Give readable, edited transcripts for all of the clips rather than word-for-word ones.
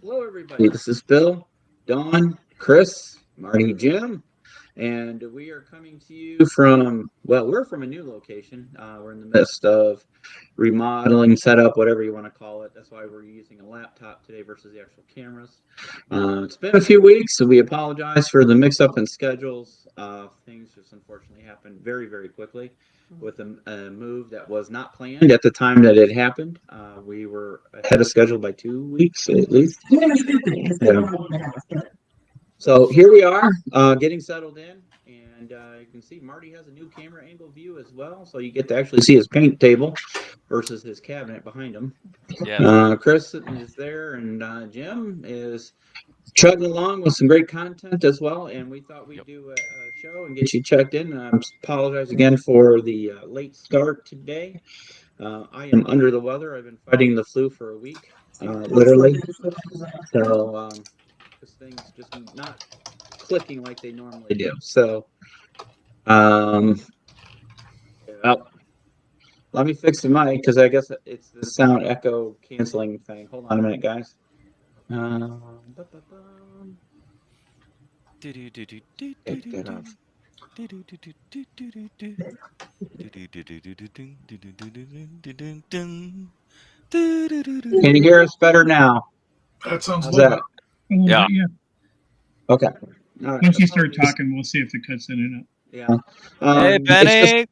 Hello, everybody. This is Bill, Don, Chris, Marty, Jim, and we are coming to you we're from a new location. We're in the midst of remodeling, setup, whatever you want to call it. That's why we're using a laptop today versus the actual cameras. It's been a few weeks, so we apologize for the mix-up in schedules. Things just unfortunately happened very, very quickly with a move that was not planned at the time that it happened. We were ahead of schedule by 2 weeks at least. Yeah. So here we are, getting settled in, and you can see Marty has a new camera angle view as well, so you get to actually see his paint table versus his cabinet behind him. Yeah. Chris is there, and Jim is chugging along with some great content as well. And we thought we'd Yep. do a show and get you checked in. I apologize again for the late start today. I am under the weather. I've been fighting the flu for a week, literally. So this thing's just not clicking like they normally do. So, um, well, let me fix the mic because I guess it's the sound echo canceling thing. Hold on a minute, guys. Ba-ba-bum. Take that off. Can you hear us better now? That sounds How's a little that? better. A little Yeah. bit, yeah. Okay. All right. Once you start talking, we'll see if it cuts in and out. Yeah. Hey, Benny.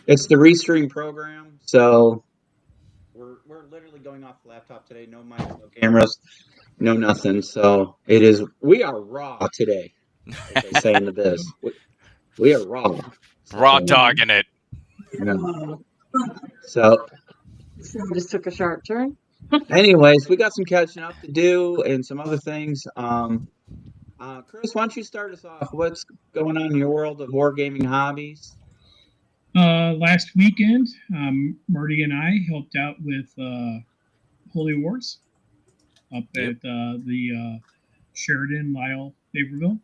It's the restream program, so we're literally going off the laptop today. No mics, no cameras, no nothing. So we are raw today, as they say in the biz. We are raw. Raw dogging it. Yeah. So Just took a sharp turn. anyways, we got some catching up to do and some other things. Chris, why don't you start us off? What's going on in your world of wargaming hobbies? Last weekend, Marty and I helped out with Holy Wars up Yep. at the Sheridan, Lyle, Naperville.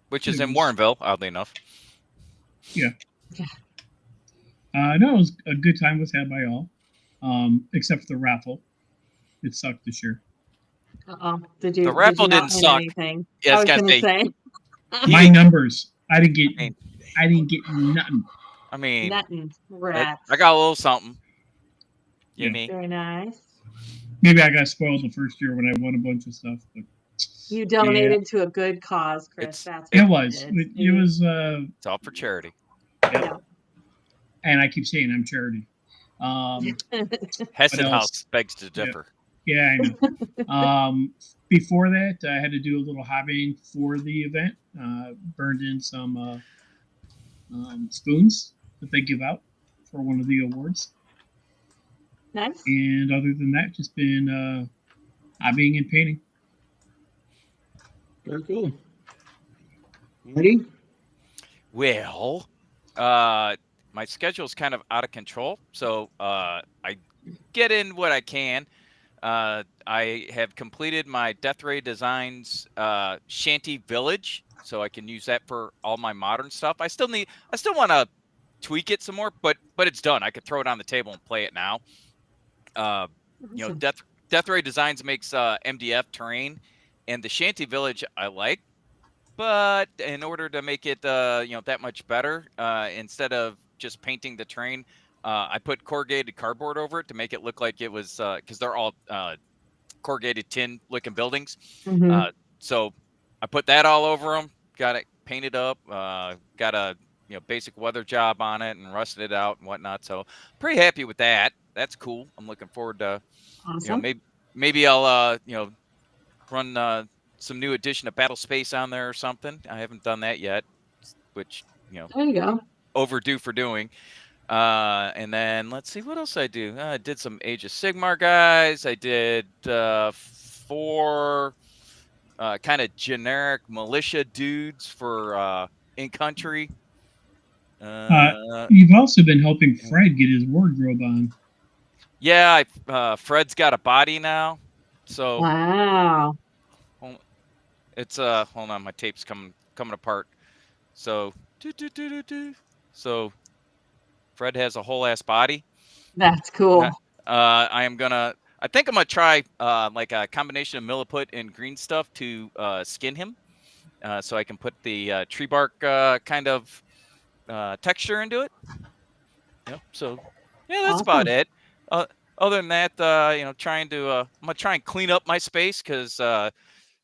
Which is It in was- Warrenville, oddly enough. No, it was a good time was had by all, except for the raffle. It sucked this year. Did you? The raffle did you not didn't win suck. anything? Yeah, I it's was gotta going to say- say My numbers, I didn't get I mean, nothing. I mean, nothing. I Rats. got a little something. You Yeah. me? Very nice. Maybe I got spoiled the first year when I won a bunch of stuff, but You donated to a good cause, Chris. It's- That's it what was. you did. It was. It's all for charity. Yeah. And I keep saying I'm charity. Heston else? House begs to differ. Yeah, I know. Before that, I had to do a little hobbying for the event. Burned in some spoons that they give out for one of the awards. Nice. And other than that, just been hobbying and painting. Very cool. Marty? Well, my schedule's kind of out of control, so I get in what I can. I have completed my Death Ray Designs Shanty Village, so I can use that for all my modern stuff. I still want to tweak it some more, but it's done. I could throw it on the table and play it now. Awesome. Death Ray Designs makes MDF terrain, and the Shanty Village I like, but in order to make it that much better, instead of just painting the terrain, I put corrugated cardboard over it to make it look like it was because they're all corrugated tin looking buildings. Mhm. So I put that all over them, got it painted up, got a basic weather job on it and rusted it out and whatnot. So pretty happy with that. That's cool. I'm looking forward to Awesome. maybe I'll run some new edition of Battle Space on there or something. I haven't done that yet, which There you go. overdue for doing. And then let's see what else I do. I did some Age of Sigmar guys. I did 4 kind of generic militia dudes for in country. You've also been helping Fred get his wardrobe on. Yeah, Fred's got a body now, so Wow. it's hold on, my tape's coming apart. So so Fred has a whole ass body. That's cool. I I think I'm gonna try like a combination of milliput and green stuff to skin him, so I can put the tree bark kind of texture into it. Yep. So yeah, that's about Awesome. it. Other than that, trying to I'm gonna try and clean up my space because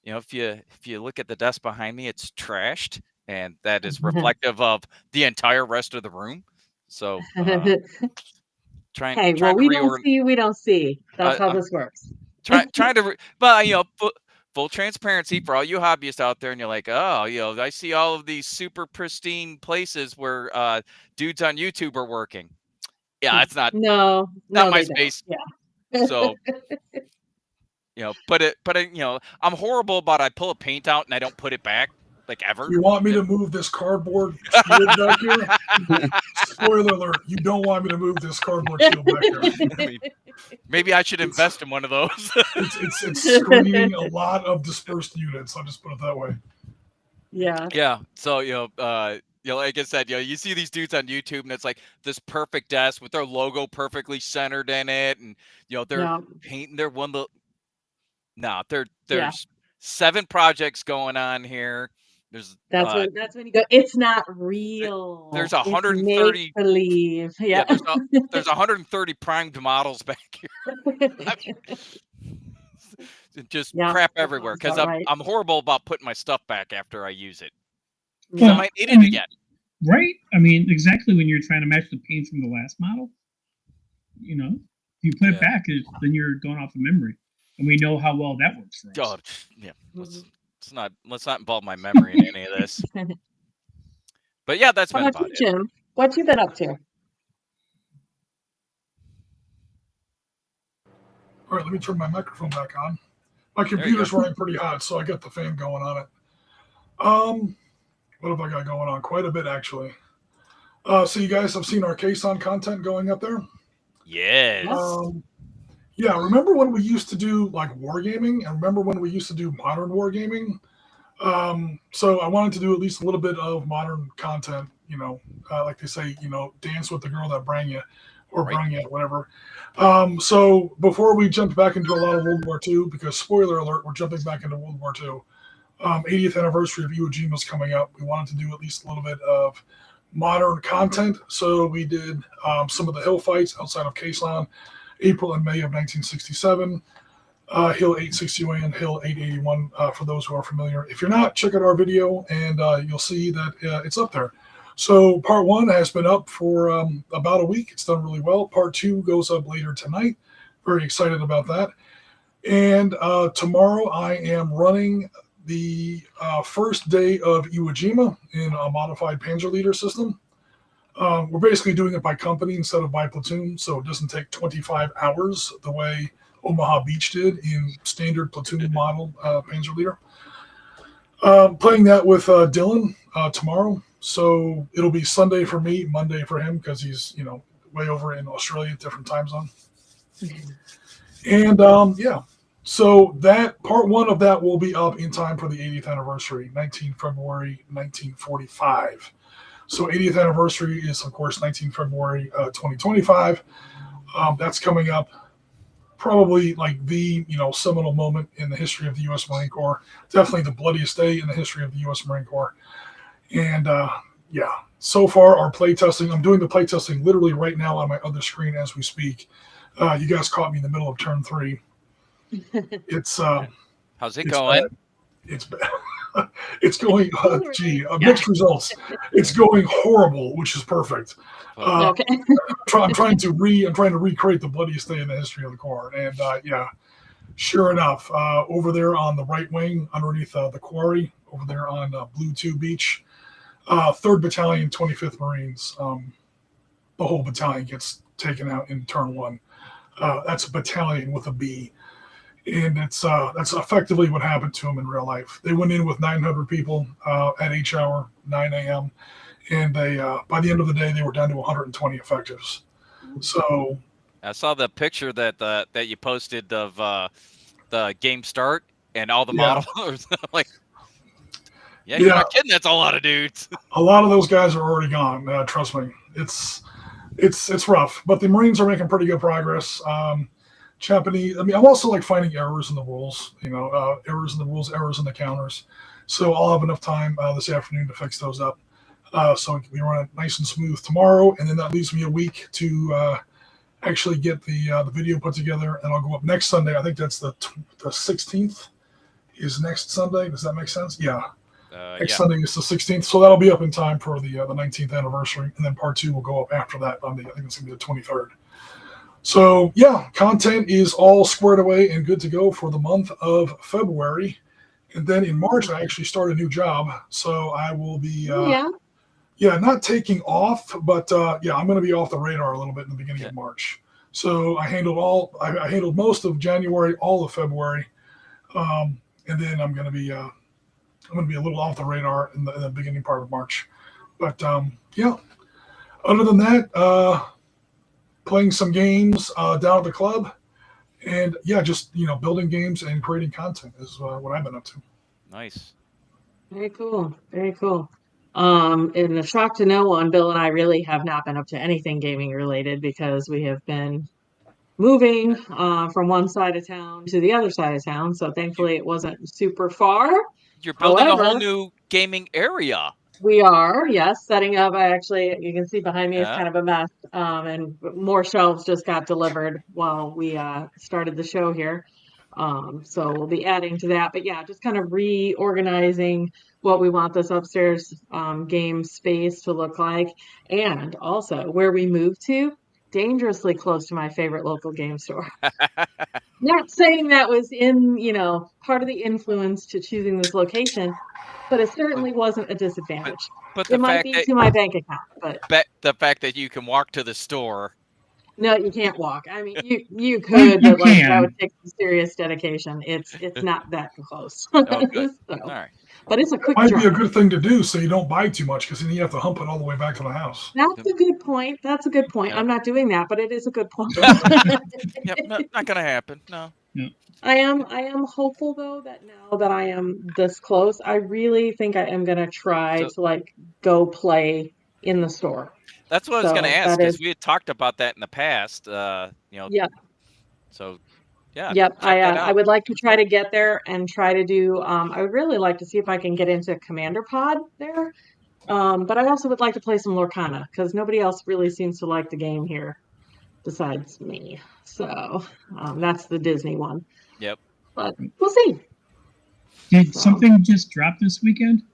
if you look at the desk behind me, it's trashed, and that is reflective of the entire rest of the room. So trying Hey, well, trying to we don't reorganize. see, we don't see. That's how I'm this works. trying to, but full transparency for all you hobbyists out there, and you're like, oh, I see all of these super pristine places where dudes on YouTube are working. Yeah, it's not No, my they space. don't. Yeah. So but I'm horrible about I pull a paint out and I don't put it back like ever. You want me to move this cardboard shield back here? Spoiler alert, you don't want me to move this cardboard shield back here. Maybe I should invest in one of those. It's screening a lot of dispersed units. I'll just put it that way. Yeah. Yeah. So, like I said, you see these dudes on YouTube and it's like this perfect desk with their logo perfectly centered in it. And, they're painting their one little. No, there's 7 projects going on here. That's when you go, it's not real. There's 130 believe. Yeah. There's 130 primed models back here. Just crap everywhere because I'm horrible about putting my stuff back after I use it. Well, I might need it again. Right? I mean, exactly when you're trying to match the paint from the last model. If you put it back, then you're going off of memory. And we know how well that works for us. God, yeah. Let's not involve my memory in any of this. But yeah, that's been about it. Jim, what you been up to? All right, let me turn my microphone back on. My computer's running pretty hot, so I got the fan going on it. What have I got going on? Quite a bit, actually. So you guys have seen our Kason content going up there? Yes. Yeah, remember when we used to do like wargaming, and remember when we used to do modern wargaming? So I wanted to do at least a little bit of modern content, like they say, dance with the girl that bring you, or bring you, whatever. So before we jump back into a lot of World War II, because spoiler alert, we're jumping back into World War II. 80th anniversary of Iwo Jima is coming up. We wanted to do at least a little bit of modern content, so we did some of the hill fights outside of Kason. April and May of 1967, Hill 861 and Hill 881, for those who are familiar. If you're not, check out our video, and you'll see that it's up there. So part 1 has been up for about a week. It's done really well. Part 2 goes up later tonight. Very excited about that. And tomorrow I am running the first day of Iwo Jima in a modified Panzer Leader system. We're basically doing it by company instead of by platoon, so it doesn't take 25 hours the way Omaha Beach did in standard platoon model Panzer Leader. Playing that with Dylan tomorrow, so it'll be Sunday for me, Monday for him, because he's way over in Australia, different time zone. And so that part 1 of that will be up in time for the 80th anniversary, 19 February 1945. So 80th anniversary is, of course, 19 February 2025. That's coming up, probably like the seminal moment in the history of the U.S. Marine Corps. Definitely the bloodiest day in the history of the U.S. Marine Corps. And so far our play testing, I'm doing the play testing literally right now on my other screen as we speak. You guys caught me in the middle of turn 3. It's how's it going? It's bad. It's going, mixed results. It's going horrible, which is perfect. I'm trying to recreate the bloodiest day in the history of the Corps, and sure enough, over there on the right wing, underneath the quarry, over there on Blue 2 Beach, 3rd Battalion, 25th Marines. The whole battalion gets taken out in turn 1. That's a battalion with a B. And that's effectively what happened to them in real life. They went in with 900 people at H hour, 9 a.m. And they by the end of the day, they were down to 120 effectives. So I saw the picture that you posted of the game start and all the models. Like, you're not kidding. That's a lot of dudes. A lot of those guys are already gone. Trust me, it's rough. But the Marines are making pretty good progress. Japanese. I mean, I'm also like finding errors in the rules. Errors in the rules, errors in the counters. So I'll have enough time this afternoon to fix those up. So we run it nice and smooth tomorrow, and then that leaves me a week to actually get the video put together, and I'll go up next Sunday. I think that's the 16th is next Sunday. Does that make sense? Yeah. Next Sunday is the 16th, so that'll be up in time for the 19th anniversary, and then part 2 will go up after that on I think it's going to be the 23rd. So yeah, content is all squared away and good to go for the month of February, and then in March I actually start a new job, so I will be not taking off, but I'm going to be off the radar a little bit in the beginning of March. So I handled most of January, all of February, and then I'm going to be a little off the radar in the beginning part of March. But other than that, playing some games down at the club, and just building games and creating content is what I've been up to. Nice. Very cool. Very cool. In a shock to no one, Bill and I really have not been up to anything gaming related because we have been moving from one side of town to the other side of town. So thankfully it wasn't super far. You're building a whole new gaming area. We are, yes, setting up. You can see behind me is kind of a mess. And more shelves just got delivered while we started the show here. So we'll be adding to that. But yeah, just kind of reorganizing what we want this upstairs game space to look like. And also where we move to, dangerously close to my favorite local game store. Not saying that was in, part of the influence to choosing this location, but it certainly wasn't a disadvantage. But it might be to my bank account, but the fact that you can walk to the store. No, you can't walk. I mean, you could, but that would take some serious dedication. It's not that close. Oh, good. All right. But it's a quick Might drive. be a good thing to do so you don't buy too much, because then you have to hump it all the way back to the house. That's a good point. Yep. I'm not doing that, but it is a good point. Yep, not going to happen. No. I am hopeful though that now that I am this close, I really think I am going to try to go play in the store. That's what I was going to ask, because we had talked about that in the past. Yeah. So, yeah. Yep. I would like to try to get there and try to do. I would really like to see if I can get into Commander Pod there. But I also would like to play some Lorcana because nobody else really seems to like the game here besides me. So that's the Disney one. Yep. But we'll see. Did something just drop this weekend?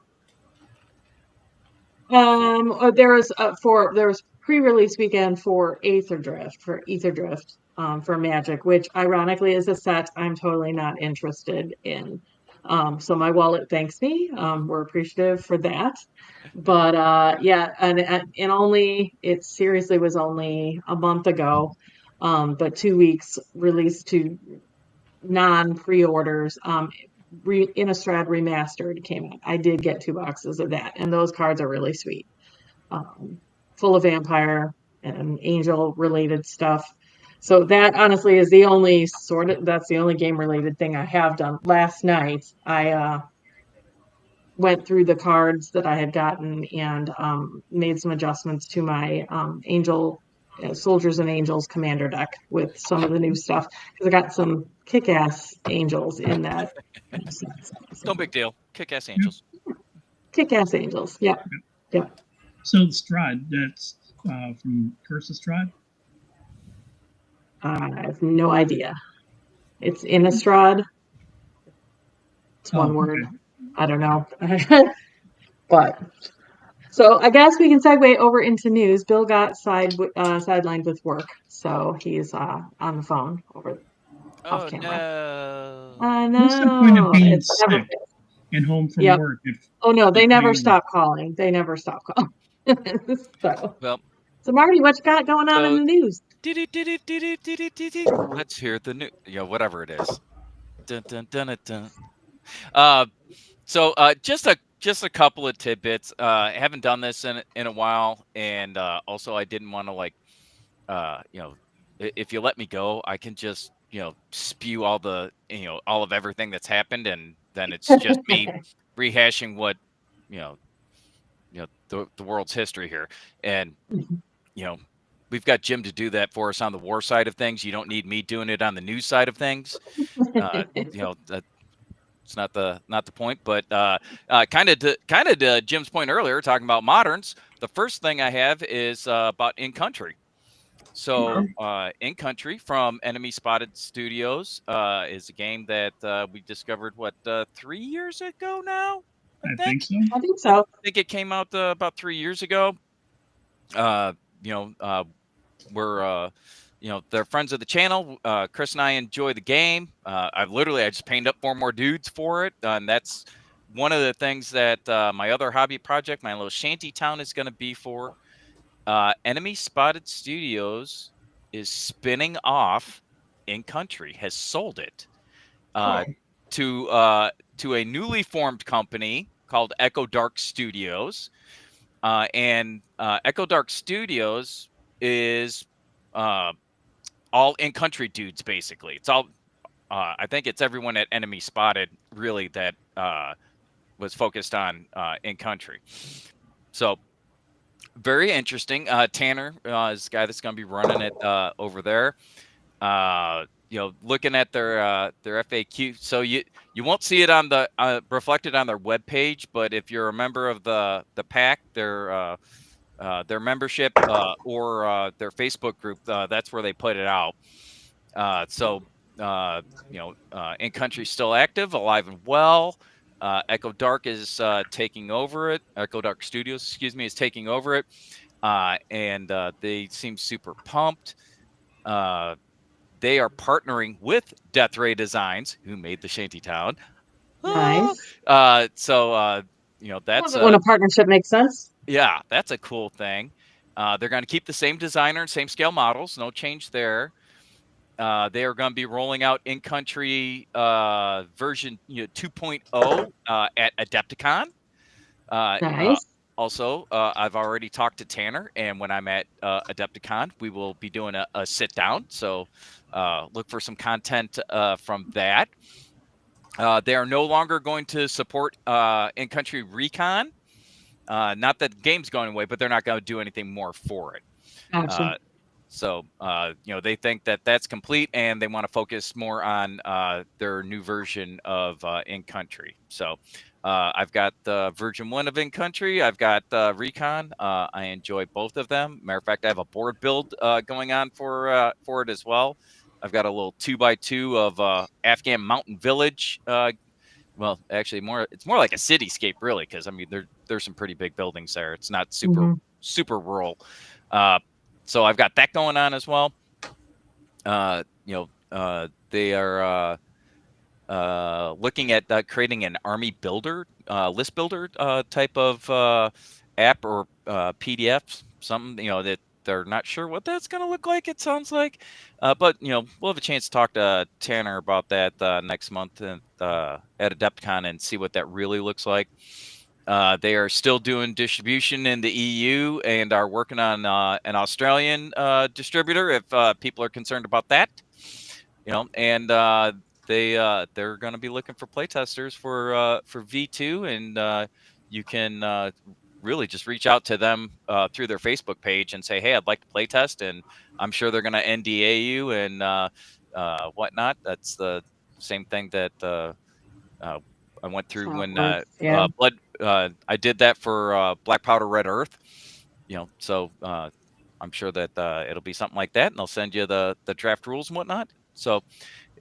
There was pre-release weekend for Aether Drift for Magic, which ironically is a set I'm totally not interested in. So my wallet thanks me. We're appreciative for that. But and it seriously was only a month ago. But 2 weeks released to non-pre-orders. Innistrad Remastered came out. I did get 2 boxes of that, and those cards are really sweet. Full of vampire and angel related stuff. So that honestly is the only game related thing I have done. Last night I went through the cards that I had gotten and made some adjustments to my Soldiers and Angels commander deck with some of the new stuff because I got some kick-ass angels in that. No big deal. Kick-ass angels. Kick-ass angels. Yeah. So Strahd, that's from Curse of Strahd? I have no idea. It's Innistrad. It's one word. Okay. I don't know. But so I guess we can segue over into news. Bill got sidelined with work, so he's on the phone off camera. No. I know. What's the point of being sick and home from work? They never stop calling. So Marty, what you got going on in the news? Let's hear the news. Whatever it is. Dun, dun, dun, dun. So just a couple of tidbits. I haven't done this in a while, and also I didn't want to if you let me go, I can just spew all of everything that's happened, and then it's just me rehashing what the world's history here, and we've got Jim to do that for us on the war side of things. You don't need me doing it on the news side of things. It's not the point, but kind of to Jim's point earlier, talking about moderns. The first thing I have is about In Country. So In Country from Enemy Spotted Studios is a game that we discovered 3 years ago now. I think so. I think so. I think it came out about 3 years ago. We're they're friends of the channel. Chris and I enjoy the game. I just painted up 4 more dudes for it, and that's one of the things that my other hobby project, my little shanty town, is going to be for. Enemy Spotted Studios is spinning off In Country, has sold it to a newly formed company called Echo Dark Studios. And Echo Dark Studios is all In Country dudes, basically. It's all I think it's everyone at Enemy Spotted really that was focused on In Country. So very interesting. Tanner is the guy that's going to be running it over there. Looking at their FAQ. So you won't see it on the reflected on their webpage, but if you're a member of the pack, their membership or their Facebook group, that's where they put it out. In Country still active, alive and well. Echo Dark is taking over it. Echo Dark Studios, is taking over it, and they seem super pumped. They are partnering with Death Ray Designs, who made the Shantytown. Nice. That's when a partnership makes sense. Yeah, that's a cool thing. They're going to keep the same designer and same scale models, no change there. They are going to be rolling out In Country version 2.0 at Adepticon. Nice. Also, I've already talked to Tanner, and when I'm at Adepticon, we will be doing a sit down. So look for some content from that. They are no longer going to support In Country Recon. Not that the game's going away, but they're not going to do anything more for it. Gotcha. They think that that's complete, and they want to focus more on their new version of In Country. So I've got version 1 of In Country. I've got Recon. I enjoy both of them. Matter of fact, I have a board build going on for it as well. I've got a little 2x2 of Afghan Mountain Village. Well, actually, it's more like a cityscape, really, because there's some pretty big buildings there. It's not super rural. So I've got that going on as well. They are looking at creating an army builder, list builder type of app or PDF, something, that they're not sure what that's going to look like, it sounds like. But, we'll have a chance to talk to Tanner about that next month at Adepticon and see what that really looks like. They are still doing distribution in the EU and are working on an Australian distributor if people are concerned about that. And they're going to be looking for playtesters for V2, and you can really just reach out to them through their Facebook page and say, hey, I'd like to playtest, and I'm sure they're going to NDA you and whatnot. That's the same thing that I went through when Blood. I did that for Black Powder Red Earth. So I'm sure that it'll be something like that, and they'll send you the draft rules and whatnot. So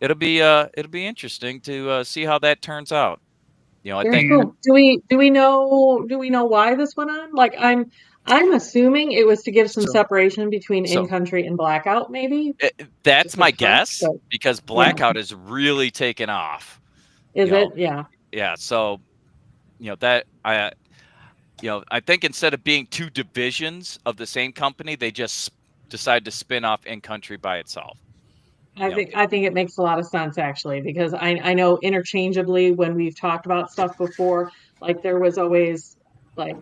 it'll be interesting to see how that turns out. I think. Cool. Do we know why this went on? Like, I'm assuming it was to give some separation between In Country and Blackout, maybe. That's my guess, because Blackout is really taken off. Is it? Yeah. Yeah. So, that I think instead of being 2 divisions of the same company, they just decide to spin off In Country by itself. I think it makes a lot of sense, actually, because I know interchangeably when we've talked about stuff before, like there was always like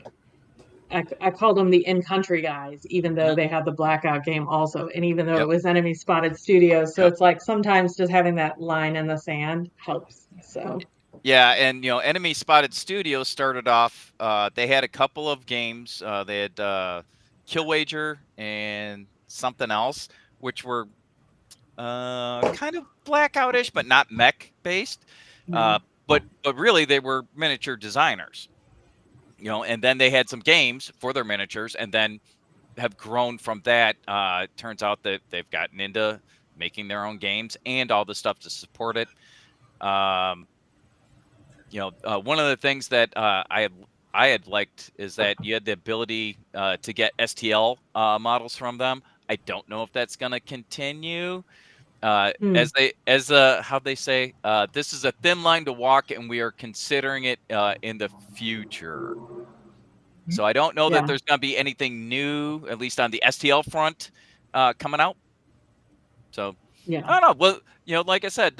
I called them the In Country guys, even though they had the Blackout game also, and even though it was Enemy Spotted Studios. So it's like sometimes just having that line in the sand helps. So. Yeah, and Enemy Spotted Studios started off. They had a couple of games. They had Kill Wager and something else, which were kind of blackoutish, but not mech based. But really, they were miniature designers, and then they had some games for their miniatures, and then have grown from that. Turns out that they've gotten into making their own games and all the stuff to support it. One of the things that I had liked is that you had the ability to get STL models from them. I don't know if that's going to continue. How they say, this is a thin line to walk, and we are considering it in the future. So I don't know that there's going to be anything new, at least on the STL front, coming out. So I don't know. Well, like I said,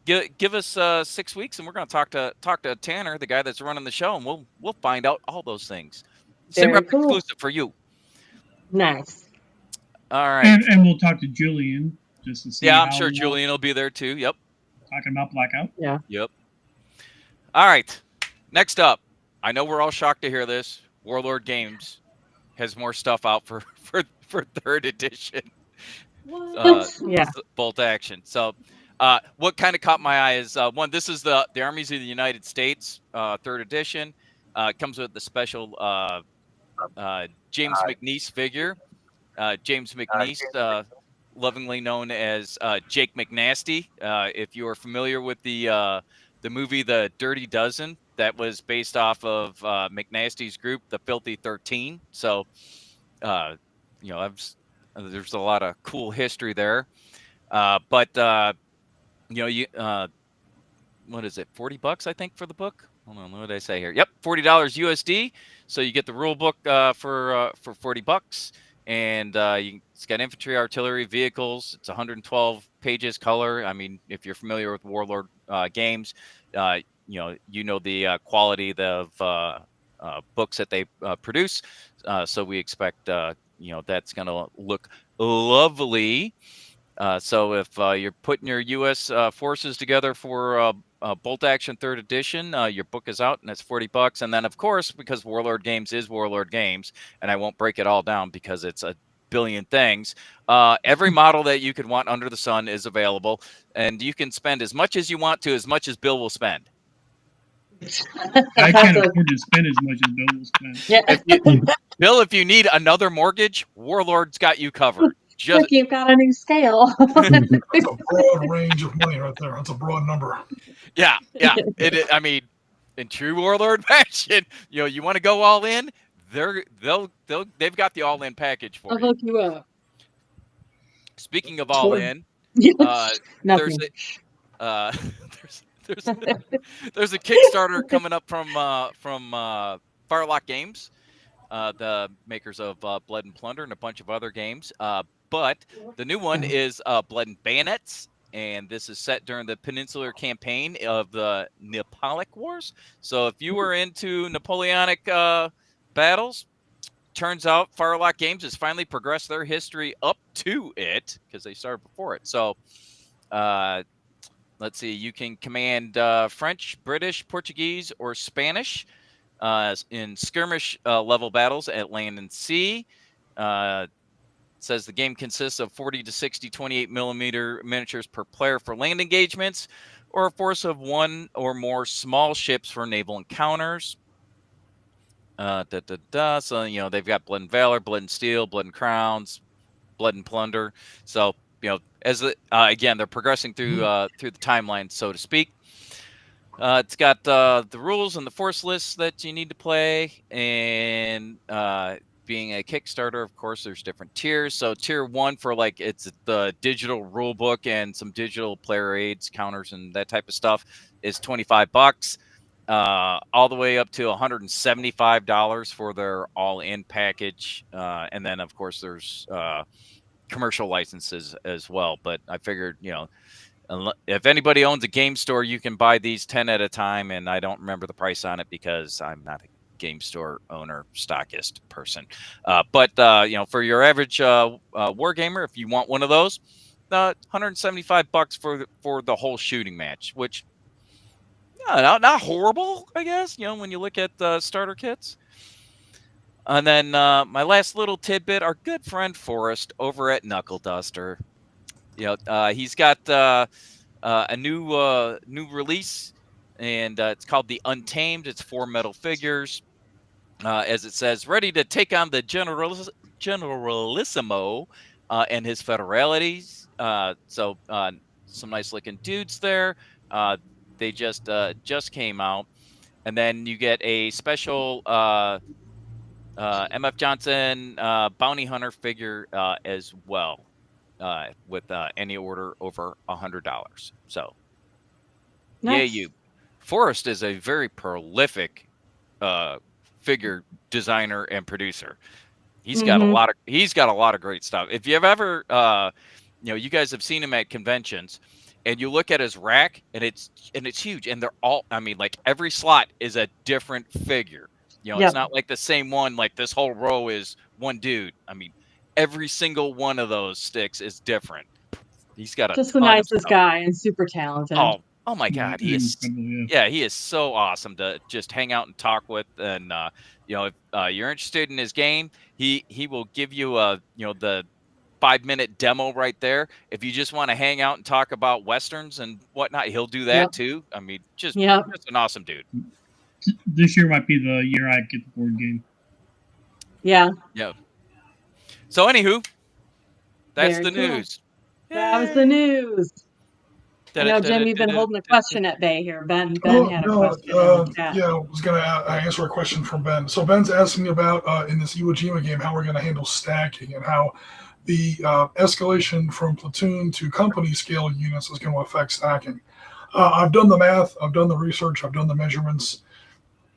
give us 6 weeks, and we're going to talk to Tanner, the guy that's running the show, and we'll find out all those things. SITREP exclusive for you. Nice. All right. And we'll talk to Julian just to see. Yeah, I'm sure Julian will be there too. Yep. Talking about Blackout. Yeah. Yep. All right. Next up, I know we're all shocked to hear this. Warlord Games has more stuff out for 3rd edition. What? Bolt action. So, what kind of caught my eye is one. This is the Armies of the United States 3rd edition. It comes with the special James McNeese figure. James McNeese, lovingly known as Jake McNasty. If you are familiar with the movie The Dirty Dozen, that was based off of McNasty's group, the Filthy 13. So, there's a lot of cool history there. What is it? $40, I think, for the book. Hold on, what did I say here? Yep, $40 USD. So you get the rule book for $40, and it's got infantry, artillery, vehicles. It's 112 pages color. I mean, if you're familiar with Warlord games, the quality of books that they produce. So we expect that's going to look lovely. So if you're putting your U.S. forces together for Bolt Action 3rd edition, your book is out, and it's $40. And then, of course, because Warlord Games is Warlord Games, and I won't break it all down because it's a billion things, every model that you could want under the sun is available, and you can spend as much as you want to, as much as Bill will spend. I can't afford to spend as much as Bill will spend. Yeah. Bill, if you need another mortgage, Warlord's got you covered. Look, you've got a new scale. That's a broad range of money right there. That's a broad number. Yeah. I mean, in true Warlord fashion, you want to go all in, they've got the all in package for I'll you. hook you up. Speaking of all in, there's a Kickstarter coming up from Firelock Games, the makers of Blood and Plunder and a bunch of other games. But the new one is Blood and Bayonets, and this is set during the Peninsular Campaign of the Napoleonic Wars. So if you were into Napoleonic battles, turns out Firelock Games has finally progressed their history up to it because they started before it. So let's see, you can command French, British, Portuguese, or Spanish in skirmish level battles at land and sea. Says the game consists of 40 to 60 28 millimeter miniatures per player for land engagements, or a force of one or more small ships for naval encounters. So they've got Blood and Valor, Blood and Steel, Blood and Crowns, Blood and Plunder. So as again, they're progressing through the timeline, so to speak. It's got the rules and the force lists that you need to play, and being a Kickstarter, of course, there's different tiers. So tier 1 for it's the digital rule book and some digital player aids, counters, and that type of stuff is $25. All the way up to $175 for their all-in package, and then of course there's commercial licenses as well. But I figured, if anybody owns a game store, you can buy these 10 at a time, and I don't remember the price on it because I'm not a game store owner, stockist person. But for your average wargamer, if you want one of those, $175 for the whole shooting match, which not horrible, I guess. When you look at starter kits. And then my last little tidbit, our good friend Forrest over at Knuckle Duster. He's got a new release, and it's called the Untamed. It's 4 metal figures, as it says, ready to take on the Generalissimo and his federalities. So some nice looking dudes there. They just came out, and then you get a special MF Johnson bounty hunter figure as well, with any order over $100. So, yeah, Nice. Forrest is a very prolific figure designer and producer. He's got a lot of great stuff. If you've ever, you guys have seen him at conventions, and you look at his rack, and it's huge, and they're all, I mean, like every slot is a different figure. It's Yep. not like the same one. Like this whole row is one dude. I mean, every single one of those sticks is different. He's got a Just the ton of nicest stuff. guy and super talented. Oh my God, he is. He is so awesome to just hang out and talk with. And if you're interested in his game, he will give you the 5-minute demo right there. If you just want to hang out and talk about westerns and whatnot, he'll do that too. I mean, just an awesome dude. This year might be the year I get the board game. Yeah. So anywho, that's Very the cool. news. That was the news. I know, Jim, you've been holding a question at bay here. Ben had a question in the chat. Yeah, I was going to answer a question from Ben. So Ben's asking about in this Iwo Jima game how we're going to handle stacking and how the escalation from platoon to company scale units is going to affect stacking. I've done the math, I've done the research, I've done the measurements.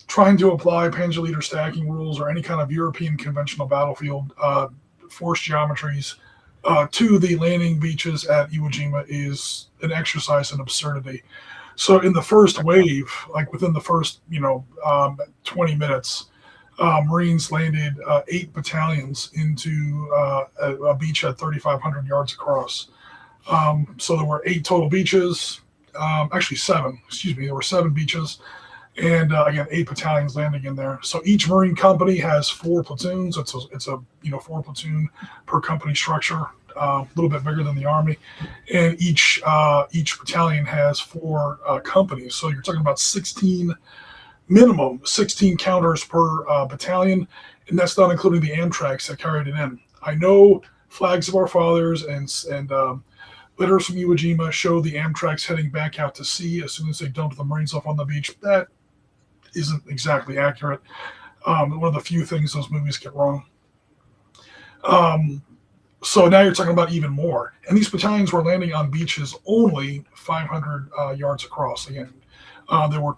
Trying to apply Panzer Leader stacking rules or any kind of European conventional battlefield force geometries to the landing beaches at Iwo Jima is an exercise in absurdity. So in the first wave, like within the first 20 minutes, Marines landed 8 battalions into a beach at 3,500 yards across. So there were 8 total beaches, actually 7. There were 7 beaches, and again 8 battalions landing in there. So each Marine company has 4 platoons. It's a 4 platoon per company structure. A little bit bigger than the Army, and each battalion has 4 companies. So you're talking about 16 counters per battalion, and that's not including the Amtraks that carried it in. I know Flags of Our Fathers and letters from Iwo Jima show the Amtraks heading back out to sea as soon as they dump the Marines off on the beach. That isn't exactly accurate. One of the few things those movies get wrong. So now you're talking about even more. And these battalions were landing on beaches only 500 yards across. Again, there were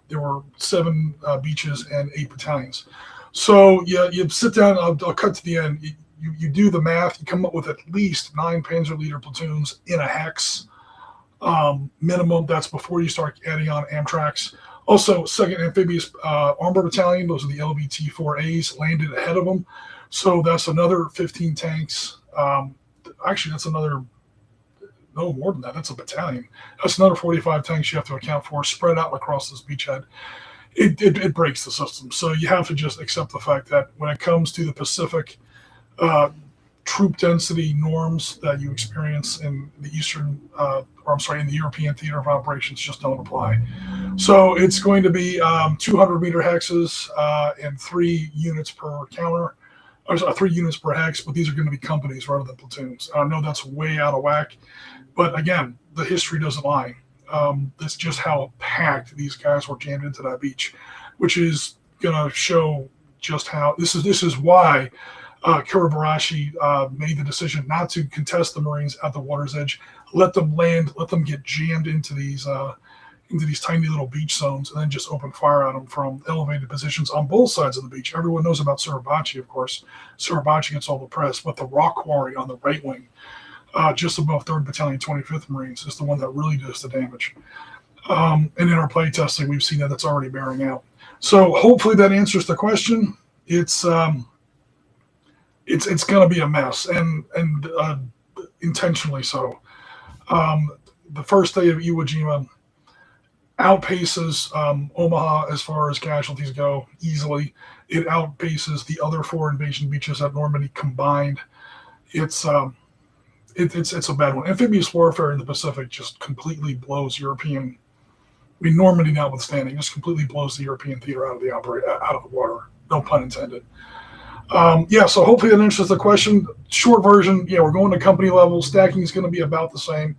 7 beaches and 8 battalions. So you sit down. I'll cut to the end. You do the math. You come up with at least 9 Panzer Leader platoons in a hex minimum. That's before you start adding on Amtraks. Also, 2nd Amphibious Armor Battalion. Those are the LBT-4As landed ahead of them. So that's another 15 tanks. Actually, that's another, no more than that. That's a battalion. That's another 45 tanks you have to account for spread out across this beachhead. It breaks the system. So you have to just accept the fact that when it comes to the Pacific, troop density norms that you experience in the in the European theater of operations just don't apply. So it's going to be 200 meter hexes and 3 units per counter. 3 units per hex, but these are going to be companies rather than platoons. I know that's way out of whack, but again, the history doesn't lie. That's just how packed these guys were jammed into that beach, which is going to show just how this is why Kiribarashi made the decision not to contest the Marines at the water's edge, let them land, let them get jammed into these tiny little beach zones, and then just open fire on them from elevated positions on both sides of the beach. Everyone knows about Suribachi, of course. Suribachi gets all the press, but the rock quarry on the right wing, just above 3rd Battalion, 25th Marines, is the one that really does the damage. And in our play testing, we've seen that's already bearing out. So hopefully that answers the question. It's going to be a mess, and intentionally so. The first day of Iwo Jima, outpaces Omaha as far as casualties go easily. It outpaces the other 4 invasion beaches at Normandy combined. It's a bad one. Amphibious warfare in the Pacific just completely blows European. I mean, Normandy notwithstanding, just completely blows the European theater out of the water. No pun intended. So hopefully that answers the question. Short version, we're going to company level. Stacking is going to be about the same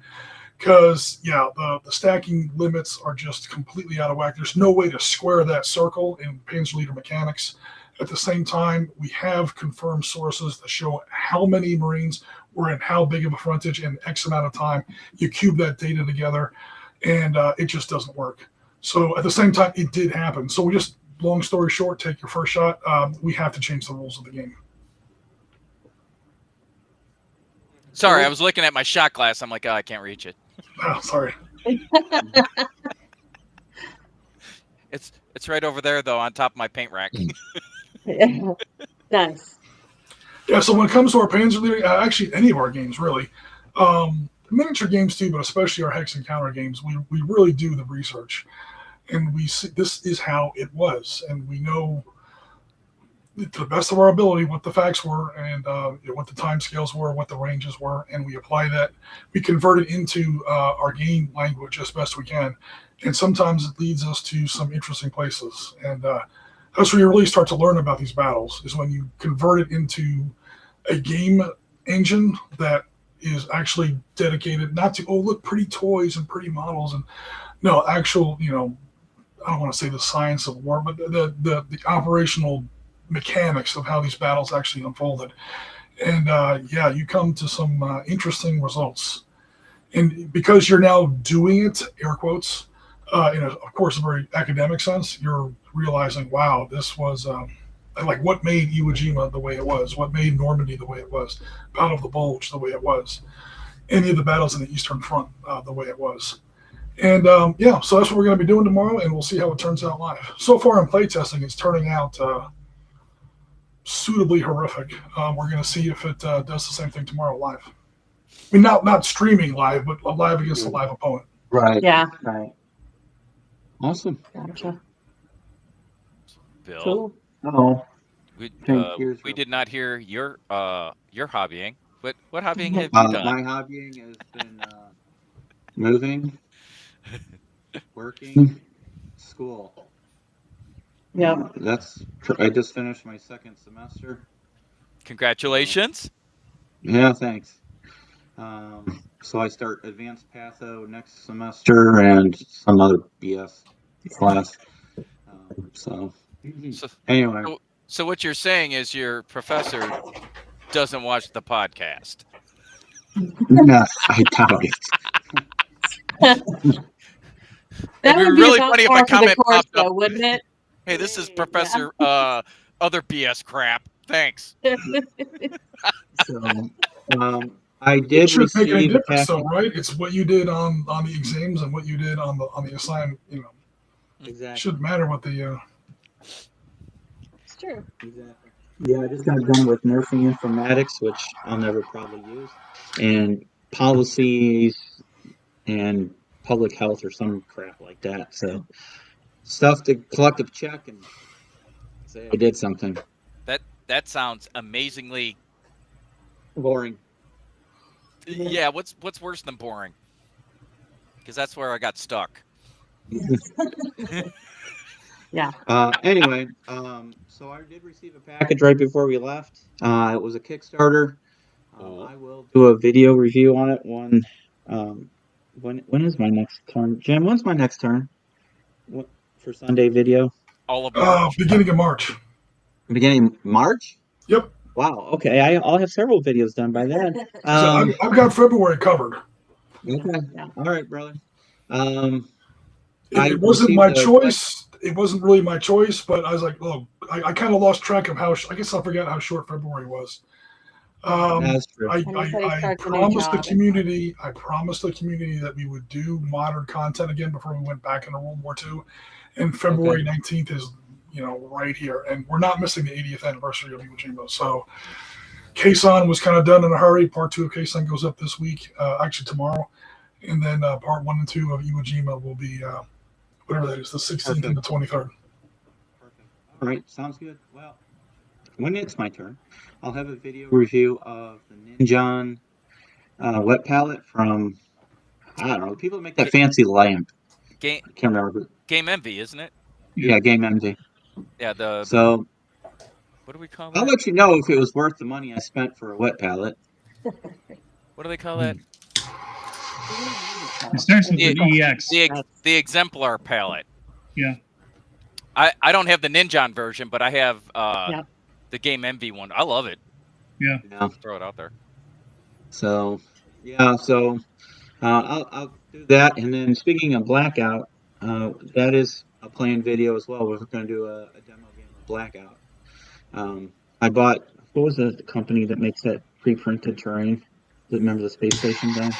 because, the stacking limits are just completely out of whack. There's no way to square that circle in Panzer-Leader mechanics. At the same time, we have confirmed sources that show how many Marines were in how big of a frontage in X amount of time. You cube that data together, and it just doesn't work. So at the same time, it did happen. So we just, long story short, take your first shot. We have to change the rules of the game. Sorry, I was looking at my shot glass. I'm like, I can't reach it. Oh, sorry. It's right over there, though, on top of my paint rack. Nice. Yeah, so when it comes to our Panzer-Leader, actually any of our games, really, miniature games too, but especially our Hex and Counter games, we really do the research. And we see this is how it was. And we know to the best of our ability what the facts were and what the time scales were, what the ranges were, and we apply that. We convert it into our game language as best we can. And sometimes it leads us to some interesting places. And that's where you really start to learn about these battles, is when you convert it into a game engine that is actually dedicated not to, look, pretty toys and pretty models. And no, actual, I don't want to say the science of war, but the operational mechanics of how these battles actually unfolded. And you come to some interesting results. And because you're now doing it, air quotes, in of course a very academic sense, you're realizing, wow, this was like what made Iwo Jima the way it was, what made Normandy the way it was, Battle of the Bulge the way it was, any of the battles in the Eastern Front the way it was. And so that's what we're going to be doing tomorrow, and we'll see how it turns out live. So far in playtesting, it's turning out suitably horrific. We're going to see if it does the same thing tomorrow live. I mean, not streaming live, but live against a live opponent. Right. Yeah. Right. Awesome. Gotcha. Bill, Cool. Oh, we did not hear your hobbying. What hobbying have you done? my hobbying has been moving, working, school. Yeah. I just finished my second semester. Congratulations. Yeah, thanks. So I start advanced patho next semester and some other BS class. So anyway. So what you're saying is your professor doesn't watch the podcast. No, I doubt it. That It'd would be be really about funny if par a for the comment course, popped up. though, wouldn't it? Hey, this is Professor other BS crap. Thanks. So, I did It shouldn't make any receive a difference, packet. though, right? It's what you did on the exams and what you did on the assignment. It Exactly. shouldn't matter what the. It's true. Exactly. Yeah, I just got done with nursing informatics, which I'll never probably use, and policies and public health or some crap like that. So stuff to collect a check and say I did something. That sounds amazingly Boring. Yeah, what's worse than boring? Because that's where I got stuck. Yeah. Anyway, so I did receive a package right before we left. It was a Kickstarter. I will do a video review on it. When is my next turn? Jim, when's my next turn? What, for Sunday video? All of March. Beginning of March. Beginning of March? Yep. Wow. Okay, I'll have several videos done by then. So I've got February covered. Okay. All right, brother. It wasn't my choice. It wasn't really my choice, but I was like, I kind of lost track of I guess I forgot how short February was. That's true. I promised the community. I promised the community that we would do modern content again before we went back into World War II, and February 19th is right here, and we're not missing the 80th anniversary of Iwo Jima. So, Keisan was kind of done in a hurry. Part 2 of Keisan goes up this week, actually tomorrow, and then part 1 and 2 of Iwo Jima will be whatever that is, the 16th and the 23rd. Perfect. All right, sounds good. Well, when it's my turn, I'll have a video review of the Ninjon wet palette from, I don't know, the people that make that fancy lamp. Game I can't remember. Game Envy, isn't it? Yeah, Game MD. Yeah. So What do we call I'll that? let you know if it was worth the money I spent for a wet palette. What do they call that? It starts with an EX. The exemplar palette. Yeah. I don't have the Ninjon version, but I have Yeah. the Game Envy one. I love it. Yeah. Yeah. Throw it out there. So yeah, so I'll do that. And then speaking of Blackout, that is a planned video as well. We're going to do a demo game of Blackout. I bought, what was the company that makes that pre-printed terrain? Remember the space station thing?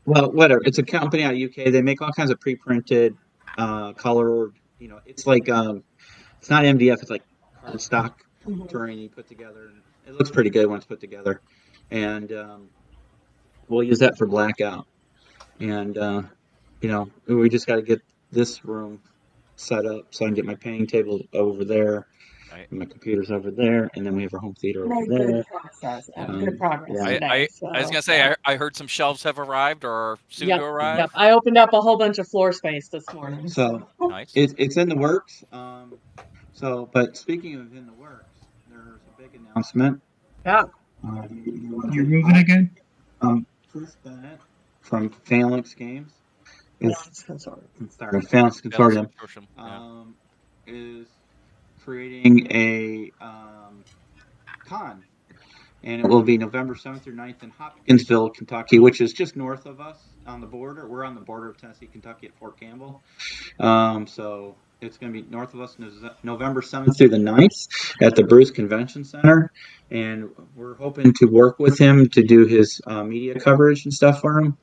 Well, whatever. It's a company out of UK. They make all kinds of pre-printed, colored. It's like it's not MDF. It's like cardstock terrain you put together. And it looks pretty good when it's put together. And we'll use that for Blackout. And we just got to get this room set up so I can get my painting table over there. Right. And my computer's over there, and then we have our home theater over there. Good progress. Yeah. Today, I was gonna say I heard some shelves have arrived or are soon to arrive. Yep. I opened up a whole bunch of floor space this morning. So Nice. it's in the works. But speaking of in the works, there's a big announcement. Yeah. You're moving again? Chris Bennett from Phalanx Games Phalanx Consortium. Phalanx Consortium Yeah. is creating a con, and it will be November 7th through 9th in Hopkinsville, Kentucky, which is just north of us on the border. We're on the border of Tennessee, Kentucky at Fort Campbell. So it's going to be north of us, November 7th through the 9th at the Bruce Convention Center, and we're hoping to work with him to do his media coverage and stuff for him.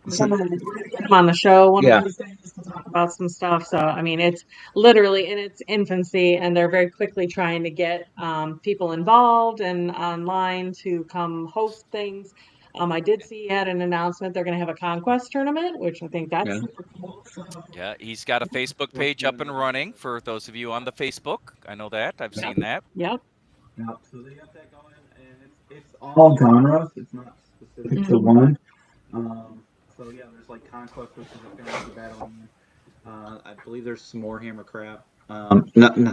I'm gonna get him on the show one of these days to talk about some stuff. So, I mean, it's literally in its infancy, and they're very quickly trying to get people involved and online to come host things. I did see he had an announcement they're going to have a Conquest tournament, which I think that's super cool. Yeah, he's got a Facebook page up and running for those of you on the Facebook. I know that. I've seen that. Yep. Yeah, so they got that going, and it's all genres. It's not specific to one. So yeah, there's like Conquest, which is a fantasy battle. I believe there's some Warhammer crap. Not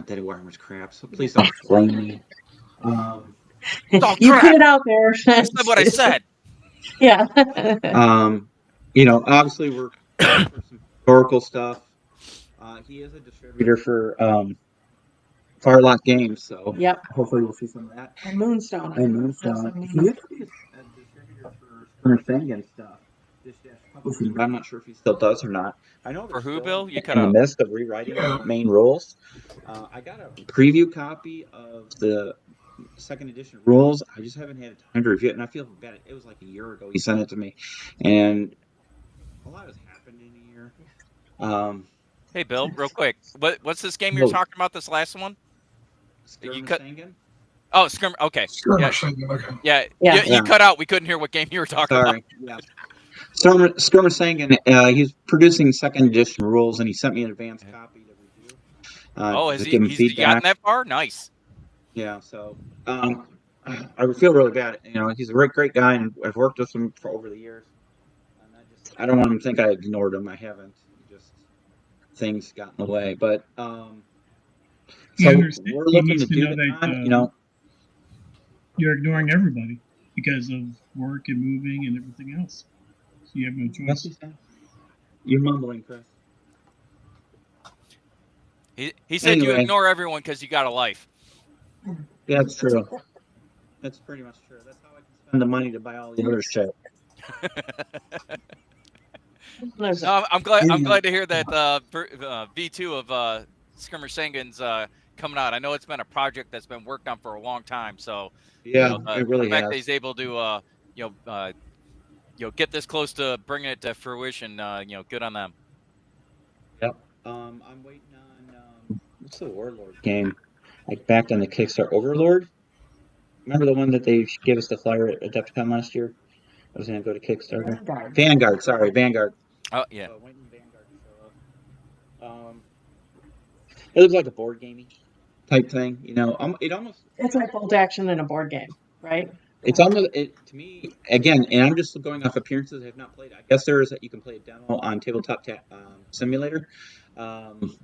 that Warhammer's crap. So please don't blame me. You put it out there. That's not what I said. Yeah. Obviously we're looking for some historical stuff. He is a distributor for Firelock Games, so hopefully we'll see some of that. And Moonstone. He used to be a distributor for Sangan stuff. But I'm not sure if he still does or not. I know For who, Bill? You in cut the out. midst of rewriting the main rules. I got a preview copy of the second edition rules. I just haven't had time to review it, and I feel bad. It was like a year ago he sent it to me, and a lot has happened in a year. Hey, Bill, real quick. What's this game you're talking about? This last one? You cut. Sangan? Oh, Skirmish. Okay. Okay. Yeah. You cut out. We couldn't hear what game you were talking about. Yeah. Skirmish Sangan, he's producing second edition rules, and he sent me an advanced copy to review. Has he gotten that far? Nice. Yeah, so I would feel really bad. He's a great guy, and I've worked with him for over the years. And I don't want him to think I ignored him. I haven't. Just things got in the way. But so we're looking to do that. You're ignoring everybody because of work and moving and everything else. So you have no choice. You're mumbling, Chris. He said you ignore everyone because you got a life. Yeah, that's true. That's pretty much true. That's how I can spend the money to buy all the other shit. No, I'm glad to hear that V2 of Skirmish Sangan's coming out. I know it's been a project that's been worked on for a long time. So yeah, it really the fact has. that he's able to get this close to bringing it to fruition, good on them. Yep. I'm waiting on what's the Warlord game? I backed on the Kickstarter. Overlord. Remember the one that they gave us the flyer at Adepticon last year? I was going to go to Kickstarter. Vanguard. Sorry, Vanguard. Oh yeah. Waiting on Vanguard to show up. It looks like a board gamey type thing. It almost It's like bolt action in a board game, right? it's almost to me again, and I'm just going off appearances. I have not played. I guess you can play a demo on Tabletop Simulator. Um,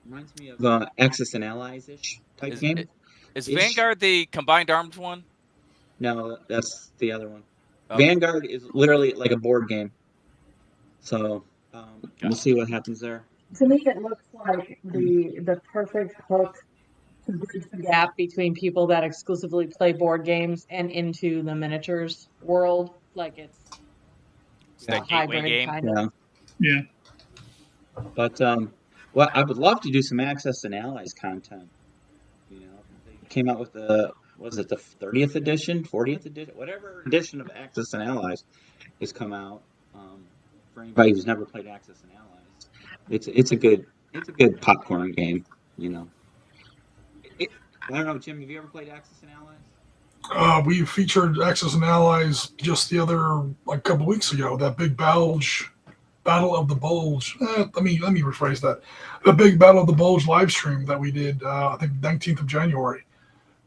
Reminds me of Axis and Allies ish type game. Is Vanguard the combined arms one? No, that's the other one. Okay. Vanguard is literally like a board game. So we'll see what happens there. To me, it looks like the perfect hook to bridge the gap between people that exclusively play board games and into the miniatures world. Like it's that a gateway hybrid game. kind of. Yeah. But well, I would love to do some Axis and Allies content. They came out with the 30th edition, 40th edition, whatever edition of Axis and Allies has come out. For anybody who's never played Axis and Allies, it's a good popcorn game. I don't know, Jim. Have you ever played Axis and Allies? We featured Axis and Allies just the other couple weeks ago. That big Battle of the Bulge. Let me rephrase that. The big Battle of the Bulge live stream that we did, I think 19th of January,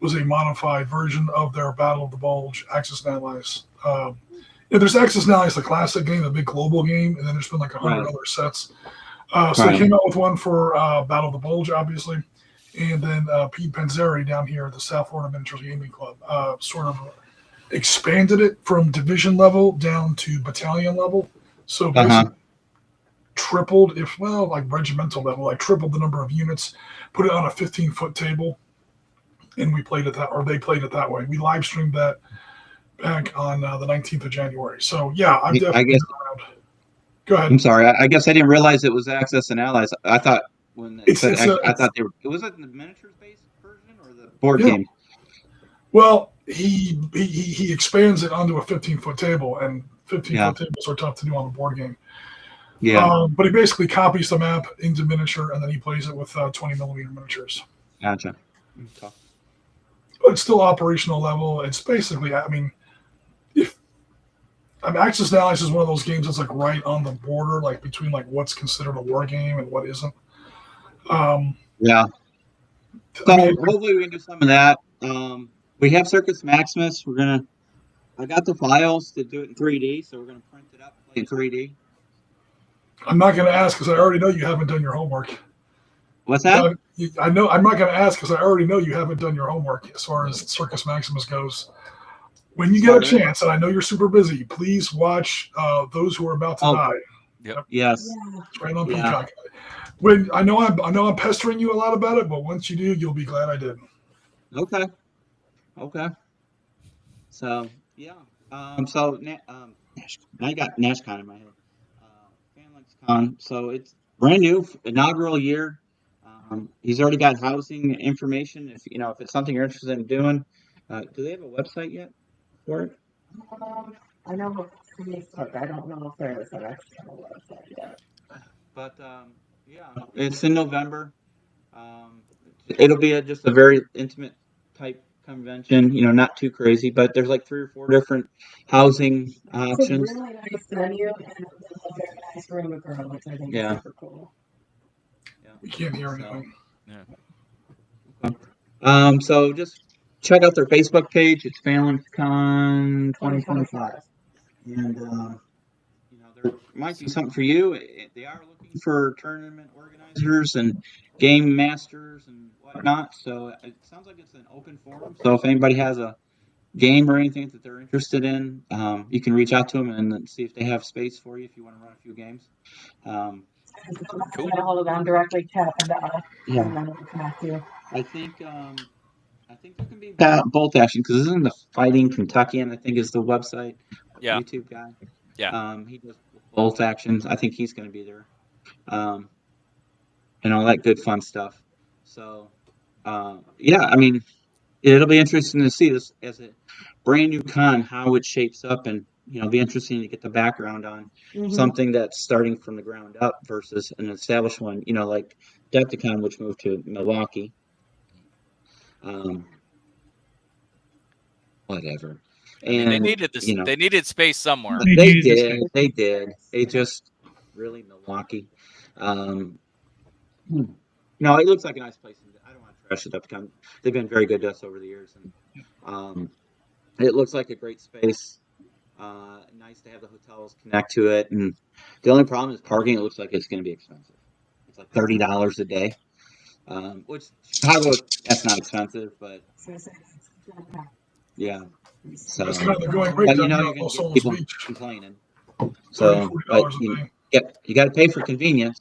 was a modified version of their Battle of the Bulge Axis and Allies. There's Axis and Allies, the classic game, the big global game, and then there's been 100 other sets. So they came out with one for Battle of the Bulge, obviously. And then Pete Panzeri down here at the South Florida Miniatures Gaming Club sort of expanded it from division level down to battalion level. So basically tripled, regimental level, tripled the number of units, put it on a 15-foot table, and we played it they played it that way. We live streamed that back on the 19th of January. So yeah, I'm definitely around. Go ahead. I'm sorry. I guess I didn't realize it was Axis and Allies. I thought when I thought they were. Was it the miniatures based version or the board game? Well, he expands it onto a 15-foot table, and 15-foot tables are tough to do on the board game. Yeah. But he basically copies the map into miniature, and then he plays it with 20mm miniatures. Gotcha. Okay. But it's still operational level. It's basically, Axis and Allies is one of those games that's right on the border, between what's considered a war game and what isn't. Yeah. So hopefully we can do some of that. We have Circus Maximus. I got the files to do it in 3D, so we're gonna print it up in 3D. I'm not gonna ask because I already know you haven't done your homework. What's that? I know I'm not gonna ask because I already know you haven't done your homework as far as Circus Maximus goes. When you get a chance, and I know you're super busy, please watch Those Who Are About to Die. Yep. Yes. It's right on Peacock. When I know I'm pestering you a lot about it, but once you do, you'll be glad I did. Okay. So yeah. So I got NashCon in my head. FanLexCon. So it's brand new, inaugural year. He's already got housing information. If it's something you're interested in doing, do they have a website yet for it? I know Facebook. I don't know if there is an external website yet. But yeah, it's in November. It'll be just a very intimate type convention. Not too crazy, but there's 3 or 4 different housing options. It's a really nice venue and a very nice room to grow, which I think is super cool. Yeah. We can't hear anything. Yeah. So just check out their Facebook page. It's FanLexCon 2025, and there might be something for you. They are looking for tournament organizers and game masters and whatnot. So it sounds like it's an open forum. So if anybody has a game or anything that they're interested in, you can reach out to them and see if they have space for you if you want to run a few games. Cool. Get a hold of them directly, tap and Yeah. then we'll connect you. I think there can be bolt action because this isn't the Fighting Kentuckian. I think is the website. Yeah. YouTube guy. Yeah. He does bolt actions. I think he's going to be there. And all that good fun stuff. So, yeah, it'll be interesting to see this as a brand new con, how it shapes up, and it'll be interesting to get the background on something that's starting from the ground up versus an established one. Like Decepticon, which moved to Milwaukee. Whatever. I mean, they And needed this. you know, They needed space somewhere. They they needed the did. space. They did. They just really Milwaukee. No, it looks like a nice place. I don't want to trash it up. They've been very good to us over the years, and it looks like a great space. Nice to have the hotels connect to it, and the only problem is parking. It looks like it's going to be expensive. It's like $30 a day, which Chicago that's not expensive, but yeah. So, That's kind of the going rate but you down know, here you're on going Los to get Olas people Beach. complaining. $30, So, but $40 a day. you got to pay for convenience.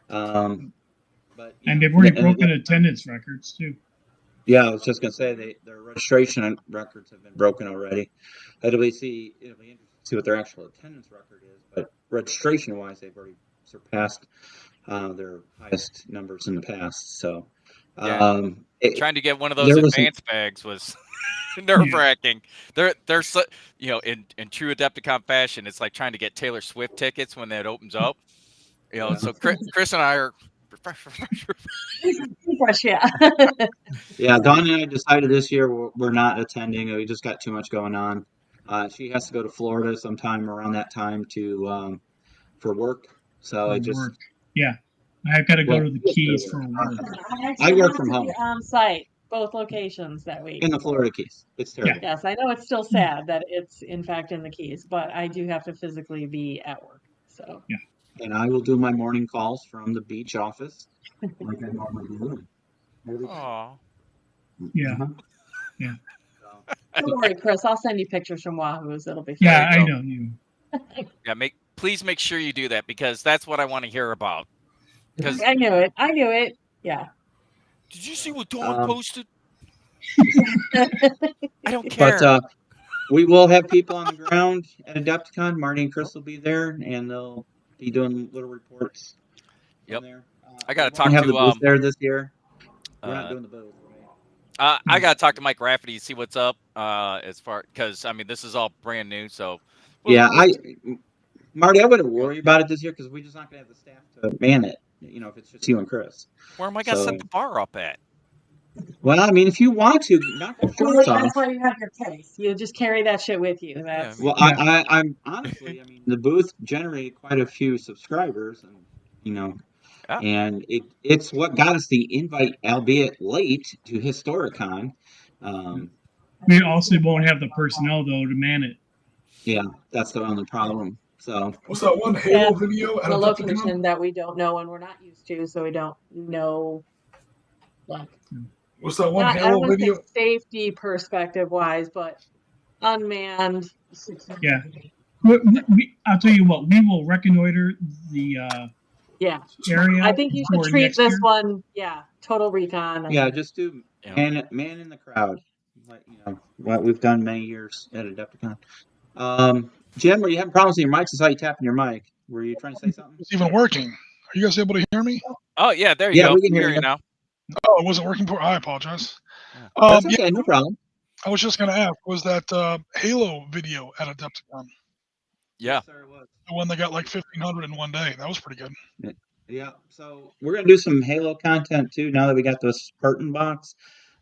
But And they've already and broken attendance records too. yeah, I was just going to say their registration records have been broken already. It'll be interesting to see what their actual attendance record is, but registration-wise, they've already surpassed their highest numbers in the past. So, Yeah. Trying to get one of those there was advance bags was nerve-wracking. They're so, in true Adepticon fashion, it's like trying to get Taylor Swift tickets when that opens up. So Chris and I are Yeah. yeah. Dawn and I decided this year we're not attending. We just got too much going on. She has to go to Florida sometime around that time to for work. So I just Work. Yeah, I've got to go Well, to the Keys for work. I work from home on site, both locations that week. in the Florida Keys. It's terrible. Yes, I know it's still sad that it's in fact in the Keys, but I do have to physically be at work. So Yeah. And I will do my morning calls from the beach office, like I normally do. Aw. Yeah. Uh-huh. Yeah. don't worry, Chris. I'll send you pictures from Wahoo's. It'll be fun. Yeah, There I you know you. Yeah, please make sure you do that because that's what I want to hear about. Because I knew it. Yeah. did you see what Dawn posted? I don't But care. we will have people on the ground at Adepticon. Marty and Chris will be there, and they'll be doing little reports. Yep. There. I got to we talk won't have to the booth there this year. We're not uh, doing the booth. Right? I got to talk to Mike Rafferty, see what's up as far because I mean this is all brand new. So Yeah, Marty, I wouldn't worry about it this year because we're just not going to have the staff to man it. If it's just you and Chris. Where am I going to set the bar up at? Well, I mean, if you want to, knock the shorts off. That's why you have your case. You just carry that shit with you. That's Well, I'm honestly, I mean, the booth generated quite a few subscribers, and and it's what got us the invite, albeit late, to Historicon. We also won't have the personnel though to man it. Yeah, that's the only problem. So what's that one Halo video at the Adepticon? location that we don't know and we're not used to, so we don't know. Like, what's that one I Halo don't video? think safety perspective wise, but unmanned. Yeah. I'll tell you what. We will reconnoiter the area. I think you should for treat next this year. one, total recon. yeah, just do man in the crowd, like what we've done many years at Adepticon. Jim, were you having problems with your mic? I saw you tapping your mic. Were you trying to say something? It's even working. Are you guys able to hear me? Oh yeah, there you go. We can hear you now. Oh, it wasn't working. I apologize. That's okay, no problem. I was just going to ask, was that Halo video at Adepticon? Yeah. Yes, sir, it was. The one that got like 1,500 in one day. That was pretty good. Yeah, so we're going to do some Halo content too now that we got this Spartan box.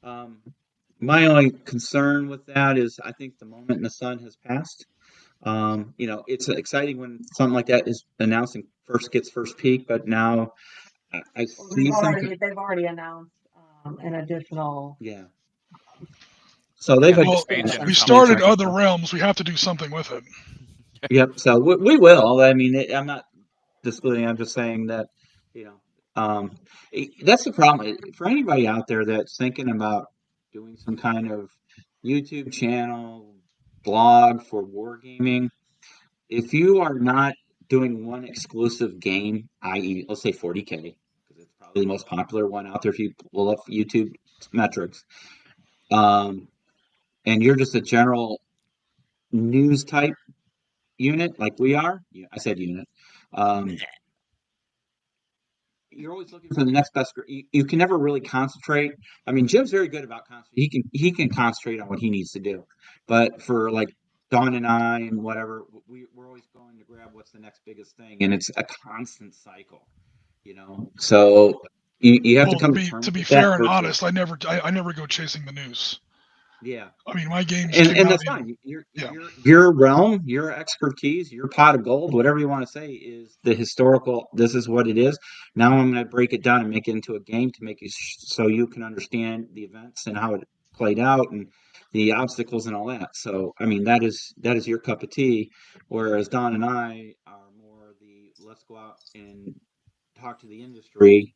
My only concern with that is I think the moment in the sun has passed. It's exciting when something like that is announced and gets first peek, but now I see something. They've already announced an additional. Yeah. So they've we started Other Realms. We have to do something with it. Yep. So we will. I mean, I'm not discluding. I'm just saying that, that's the problem for anybody out there that's thinking about doing some kind of YouTube channel, blog for wargaming. If you are not doing one exclusive game, i.e., let's say 40K, because it's probably the most popular one out there if you pull up YouTube metrics, and you're just a general news type unit like we are, I said unit, you're always looking for the next best. You can never really concentrate. I mean, Jim's very good about concentrating. He can concentrate on what he needs to do, but for like Dawn and I and whatever, we're always going to grab what's the next biggest thing, and it's a constant cycle, So you have to come to be fair and honest. I never go chasing the news. Yeah. I mean, my games And came and out that's in fine. yeah. Your realm, your expertise, your pot of gold, whatever you want to say, is the historical. This is what it is. Now I'm going to break it down and make it into a game to make it so you can understand the events and how it played out and the obstacles and all that. So I mean that is your cup of tea, whereas Don and I are more the let's go out and talk to the industry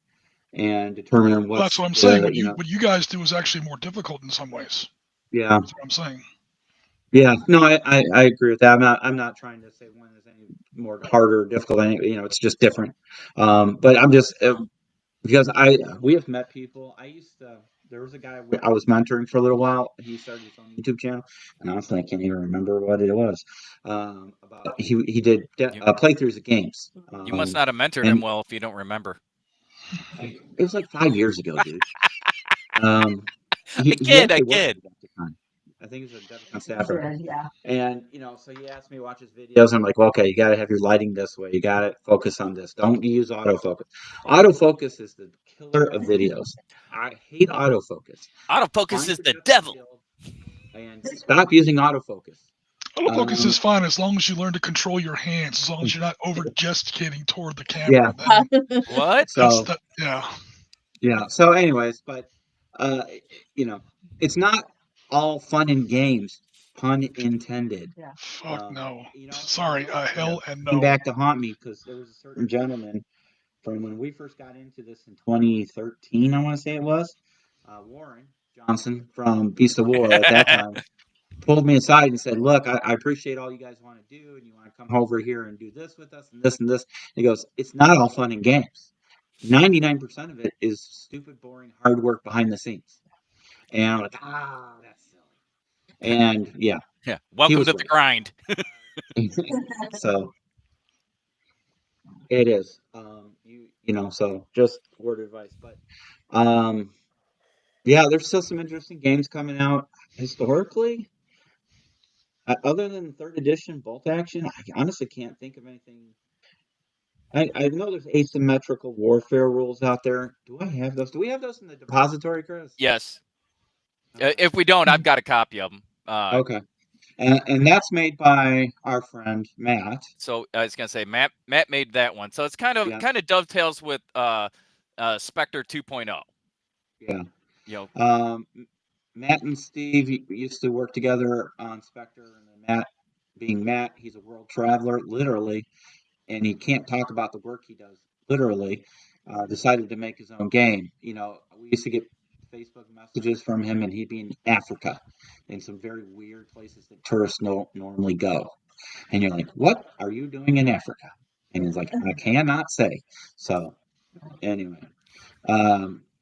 and determine Well, that's what's what I'm saying. the What you guys do is actually more difficult in some ways. yeah. That's what I'm saying. Yeah, no, I agree with that. I'm not trying to say one is any more harder or difficult. It's just different. But I'm just because we have met people. There was a guy I was mentoring for a little while. He started his own YouTube channel, and honestly, I can't even remember what it was. About he did You, playthroughs of games. you must not have mentored him And well if you don't remember. it was like 5 years ago, dude. Um, he I actually worked kid. at DEFCON. I think he was a DEFCON staffer. Yeah. And so he asked me to watch his videos. I'm like, well, okay, you got to have your lighting this way. You got to focus on this. Don't use autofocus. Autofocus is the killer of videos. I hate autofocus. Autofocus Find is your the depth of devil. field and stop using autofocus. Autofocus is fine as long as you learn to control your hands, as long as you're not over gesticating toward the camera. Yeah. What? So yeah. yeah. So, anyways, but it's not all fun and games, pun intended. Yeah. Fuck no. And Sorry. this Hell and came no. back to haunt me because there was a certain gentleman from when we first got into this in 2013, I want to say it was, Warren Johnson from Beast of War at that time pulled me aside and said, look, I appreciate all you guys want to do and you want to come over here and do this with us and this and this. He goes, it's not all fun and games. 99% of it is stupid, boring, hard work behind the scenes. And I'm like, that's silly. And yeah, Yeah. he Welcome was to the grind. So it is. So just word of advice. But yeah, there's still some interesting games coming out historically. Other than third edition bolt action, I honestly can't think of anything. I know there's asymmetrical warfare rules out there. Do I have those? Do we have those in the depository, Chris? Yes. Okay. If we don't, I've got a copy of them. Okay. And that's made by our friend Matt. So I was gonna say Matt made that one. So it's kind of Yeah. dovetails with Spectre 2.0. Yeah. Matt and Steve used to work together on Spectre, and then Matt, he's a world traveler, literally, and he can't talk about the work he does, literally. Decided to make his own game. We used to get Facebook messages from him, and he'd be in Africa, in some very weird places that tourists normally go. And you're like, what are you doing in Africa? And he's like, I cannot say. So, anyway.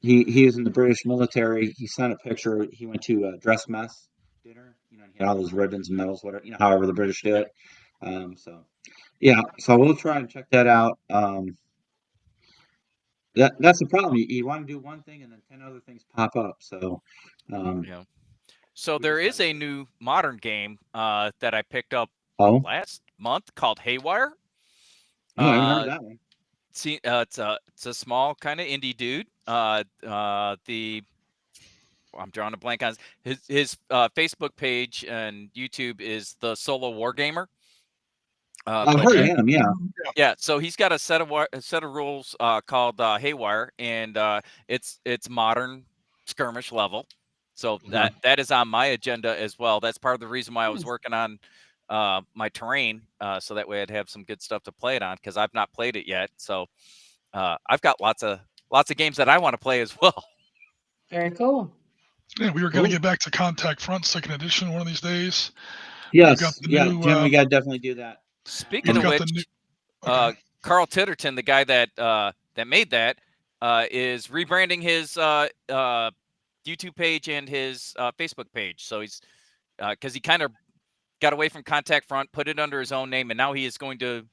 He was in the British military. He sent a picture. He went to a dress mess dinner. He had all those ribbons and medals, whatever. However the British do it. So we'll try and check that out. That's the problem. You want to do one thing and then 10 other things pop up. So, So there is a new modern game that I picked up last month called Haywire. Oh, I haven't heard of that one. See, it's a small kind of indie dude. I'm drawing a blank on his Facebook page and YouTube is the Solo Wargamer. I've heard of him, yeah. Yeah, so he's got a set of rules called Haywire, and it's modern skirmish level. So that is on my agenda as well. That's part of the reason why I was working on my terrain, so that way I'd have some good stuff to play it on because I've not played it yet. So I've got lots of games that I want to play as well. Very cool. Yeah, we were going to get back to Contact Front 2nd edition one of these days. Yes, Jim, we got to definitely do that. Speaking of which, Carl Titterton, the guy that made that, is rebranding his YouTube page and his Facebook page. So he's because he kind of got away from Contact Front, put it under his own name, and now he is going to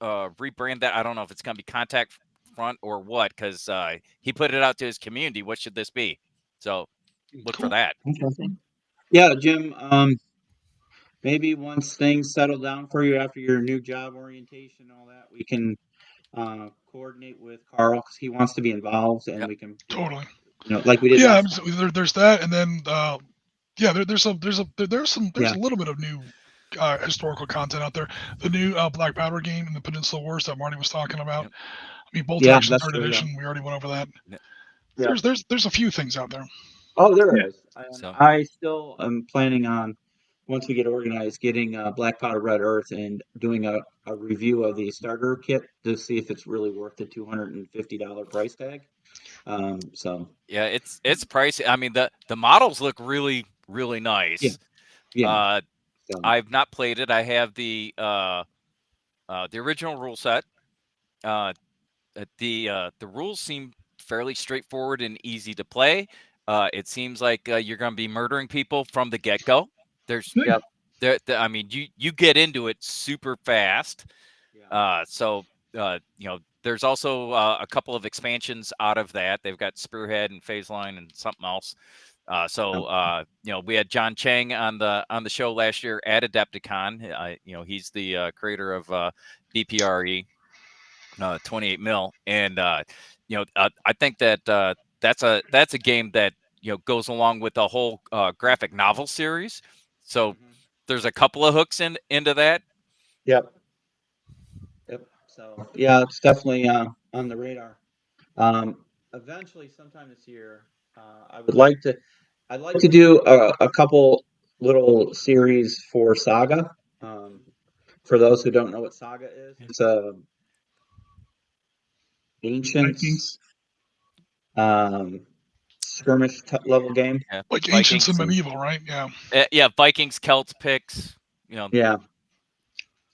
rebrand that. I don't know if it's going to be Contact Front or what, because he put it out to his community. What should this be? So look for that. Interesting. Yeah, Jim. Maybe once things settle down for you after your new job orientation and all that, we can coordinate with Carl because he wants to be involved, and we can totally, like we did. Yeah, there's that, and then Yeah, there's a little bit of new historical content out there. The new Black Powder game in the Peninsula Wars that Marty was talking about. Yep. I mean, Bolt Yeah, Action that's 3rd true, yeah. Edition. We already went over that. Yeah. There's a few things out there. Oh, there Yeah. is. So- I still am planning on, once we get organized, getting Black Powder Red Earth and doing a review of the starter kit to see if it's really worth the $250 price tag. So Yeah, it's pricey. I mean, the models look really, really nice. yeah. So, I've not played it. I have the original rule set. The rules seem fairly straightforward and easy to play. It seems like you're going to be murdering people from the get-go. There's, Good. I mean, you get into it super fast. yeah. There's also a couple of expansions out of that. They've got Spearhead and Phase Line and something else. We had John Chang on the show last year at Adepticon. He's the creator of BPRE 28 mil, and I think that that's a game that goes along with the whole graphic novel series. So there's a couple of hooks into that. Yep. So yeah, it's definitely on the radar. Eventually, sometime this year, I'd like to do a couple little series for Saga. For those who don't know what Saga is, it's a Ancients skirmish level game. Yeah, Like Ancients and Vikings. Medieval, right? Yeah. yeah, Vikings, Celts, picks. Yeah.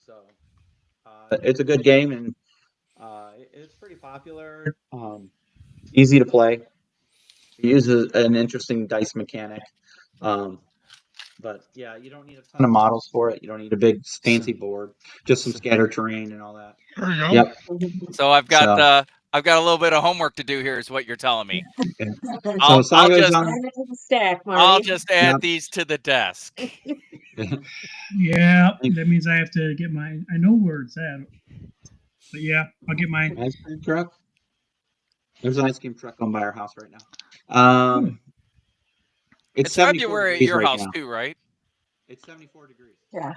So it's a good game, and it's pretty popular. Easy to play. It uses an interesting dice mechanic. But yeah, you don't need a ton of models for it. You don't need a big fancy board. Just some scattered terrain and all that. There you go. Yep. So I've got a little bit of homework to do here, is what you're telling me. So Saga's on. Stack, Marty. I'll just add these to the desk. Yeah, that means I have to get my. I know where it's at, but yeah, I'll get my Ice cream truck. There's an ice cream truck on by our house right now. It's February at your right house now. too, right? It's 74 degrees. Yeah.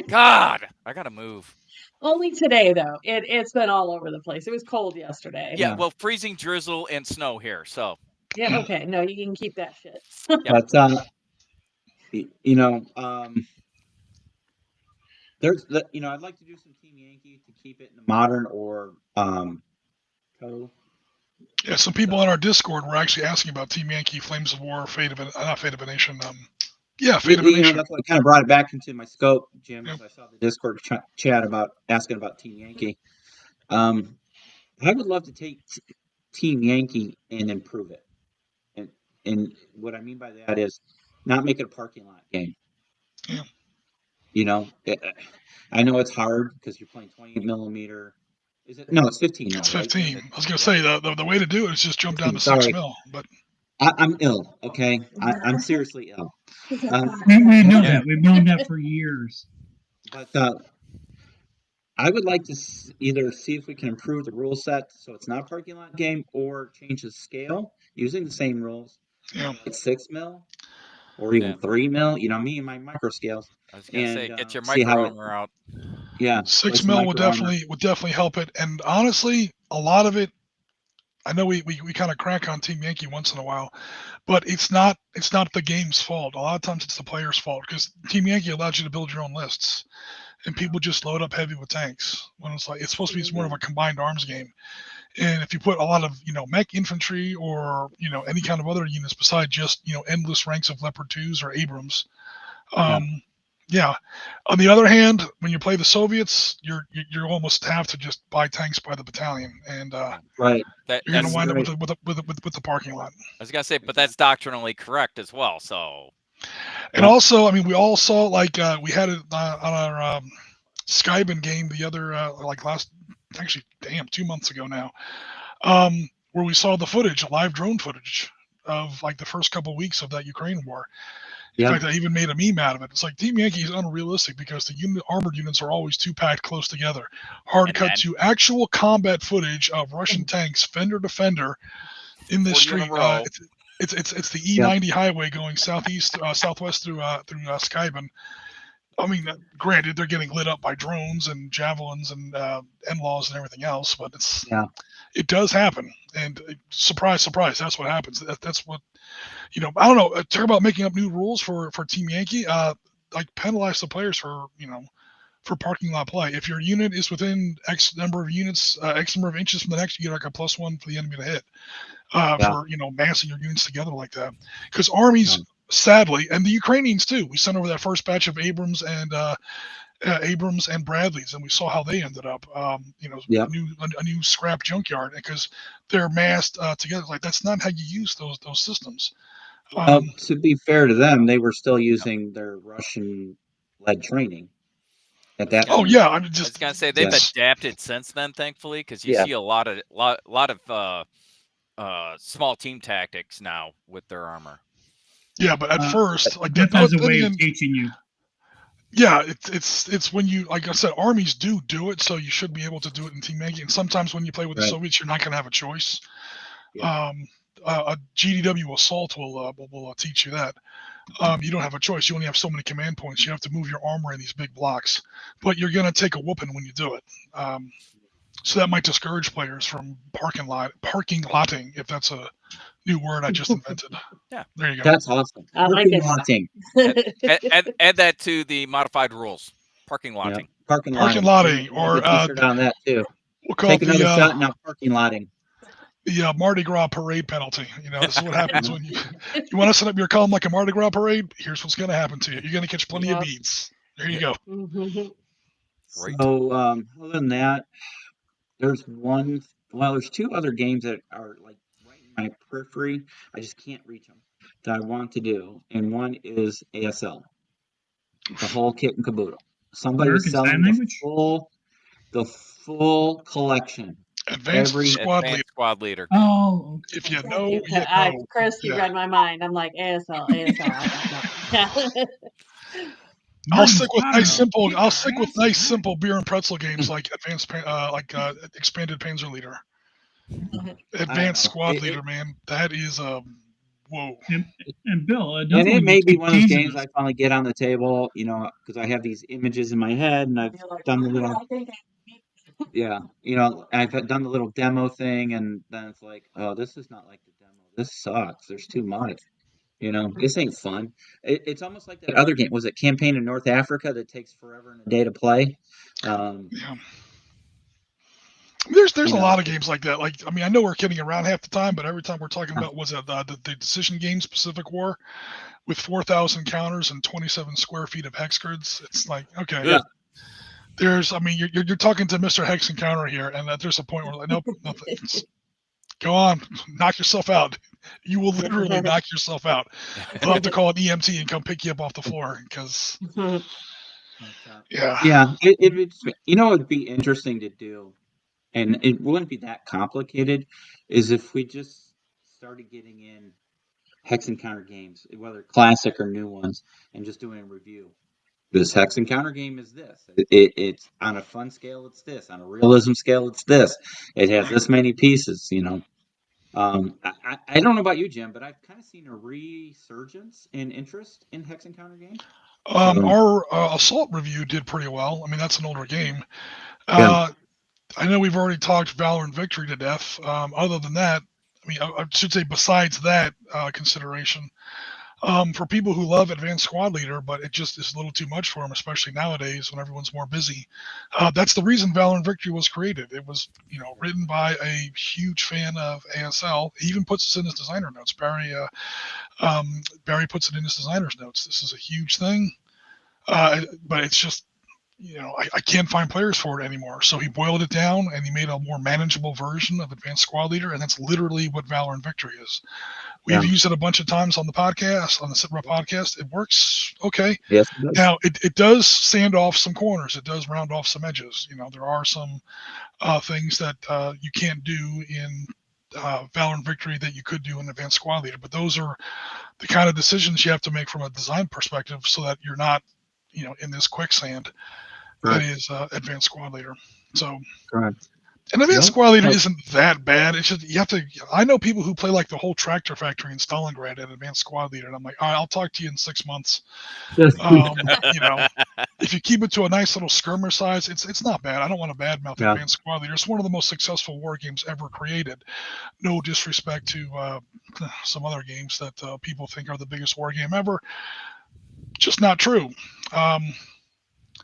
God, I gotta move. Only today, though. It's been all over the place. It was cold yesterday. Yeah, well, freezing drizzle and snow here. So Yeah. Okay. No, you can keep that shit. But there's I'd like to do some Team Yankee to keep it in the modern or code. Yeah, some people on our Discord were actually asking about Team Yankee, Flames of War, Fate of a Nation. Fate of a Nation. That's what kind of brought it back into my scope, Jim. Yep. I saw the Discord chat about asking about Team Yankee. I would love to take Team Yankee and improve it. And what I mean by that is not make it a parking lot game. Yeah. I know it's hard because you're playing 28 millimeter. Is it? No, it's 15. It's 15. Right? I was going to say the way to do it is just jump down to 6 mil. But I'm ill. Okay, I'm seriously ill. We know that. We've known that for years. But I would like to either see if we can improve the rule set so it's not a parking lot game, or change the scale using the same rules. Yeah. Like 6 mil or even 3 mil. Me and my micro scales. I was gonna say, get your micro out. Yeah, 6 mil would definitely help it. And honestly, a lot of it, I know we kind of crack on Team Yankee once in a while, but it's not the game's fault. A lot of times it's the player's fault, because Team Yankee allows you to build your own lists, and people just load up heavy with tanks when it's supposed to be more of a combined arms game. And if you put a lot of mech infantry or any kind of other units besides just endless ranks of Leopard 2s or Abrams. Yeah. On the other hand, when you play the Soviets, you almost have to just buy tanks by the battalion, and right. You're going to wind up with the parking lot. I was gonna say, but that's doctrinally correct as well. So, and also, I mean, we all saw we had it on our Skyben game the other 2 months ago now, where we saw the footage, live drone footage of the first couple of weeks of that Ukraine war. In fact, I even made a meme out of it. It's like Team Yankee is unrealistic because the armored units are always too packed close together. Hard cut to actual combat footage of Russian tanks, fender to fender, in this street. It's the E90 highway going southwest through Skyben. I mean, granted, they're getting lit up by drones and javelins and NLAWs and everything else, but it does happen. And surprise, surprise, that's what happens. That's what, I don't know. Talk about making up new rules for Team Yankee. Like penalize the players for parking lot play. If your unit is within X number of units, X number of inches from the next, you get like a +1 for the enemy to hit. For massing your units together like that. Because armies, sadly, and the Ukrainians too, we sent over that first batch of Abrams and Bradleys, and we saw how they ended up. A new scrap junkyard, because they're massed together. Like, that's not how you use those systems. To be fair to them, they were still using their Russian-led training at that point. I was gonna say they've adapted since then, thankfully, because you see a lot of small team tactics now with their armor. Yeah, but at first, like, that has a way of teaching you. Yeah, it's when you, like I said, armies do it, so you should be able to do it in Team Yankee. And sometimes when you play with the Soviets, you're not going to have a choice. Yeah. A GDW assault will teach you that. You don't have a choice. You only have so many command points. You have to move your armor in these big blocks, but you're going to take a whooping when you do it. So that might discourage players from parking lotting, if that's a new word I just invented. Yeah, there you go. That's awesome. I like it. Add that to the modified rules. Parking lotting. Yeah. Parking lotting, or on that too. We'll call Take another shot now. Parking lotting. The Mardi Gras parade penalty. This is what happens when you want to set up your column like a Mardi Gras parade. Here's what's going to happen to you. You're going to catch plenty of beads. There you go. Right. So other than that, there's two other games that are like right in my periphery. I just can't reach them that I want to do, and one is ASL, the whole kit and caboodle. Somebody's selling the full collection. Advanced squad leader. Oh, if you know, Chris, you read my mind. I'm like ASL. I'll stick with nice simple beer and pretzel games like expanded Panzer Leader. Advanced squad leader, man. That is whoa. And Bill, and it may be one of those games I finally get on the table, because I have these images in my head, and I've done the little I've done the little demo thing, and then it's like, oh, this is not like the demo. This sucks. There's too much. This ain't fun. It's almost like that other game. Was it Campaign in North Africa that takes forever and a day to play? There's a lot of games like that. Like, I know we're kidding around half the time, but every time we're talking about the decision game Pacific War with 4,000 counters and 27 square feet of hex grids. It's like, okay. Yeah. You're talking to Mr. Hex Encounter here, and there's a point where like, nope, nothing. Go on, knock yourself out. You will literally knock yourself out. You'll have to call an EMT and come pick you up off the floor because, it would be interesting to do, and it wouldn't be that complicated, is if we just started getting in Hex Encounter games, whether classic or new ones, and just doing a review. This Hex Encounter game is this. It's on a fun scale, it's this. On a realism scale, it's this. It has this many pieces, I don't know about you, Jim, but I've kind of seen a resurgence in interest in Hex Encounter games. Our Assault review did pretty well. That's an older game. I know we've already talked Valor and Victory to death. Other than that, I should say besides that consideration, for people who love Advanced Squad Leader, but it just is a little too much for them, especially nowadays when everyone's more busy. That's the reason Valor and Victory was created. It was, written by a huge fan of ASL. He even puts this in his designer notes. Barry puts it in his designer's notes. This is a huge thing, but it's just, I can't find players for it anymore. So he boiled it down and he made a more manageable version of Advanced Squad Leader, and that's literally what Valor and Victory is. We've used it a bunch of times on the podcast, on the SITREP podcast. It works okay. Yes, it does. Now, it does sand off some corners. It does round off some edges. There are some things that you can't do in Valor and Victory that you could do in Advanced Squad Leader. But those are the kind of decisions you have to make from a design perspective so that you're not, in this quicksand that is Advanced Squad Leader. So, And Advanced Nope. Squad Leader Nope. isn't that bad. It's just you have to. I know people who play like the whole Tractor Factory in Stalingrad and Advanced Squad Leader, and I'm like, all right, I'll talk to you in 6 months. You know, if you keep it to a nice little skirmish size, it's not bad. I don't want to badmouth Yeah. Advanced Squad Leader. It's one of the most successful war games ever created. No disrespect to some other games that people think are the biggest war game ever. Just not true.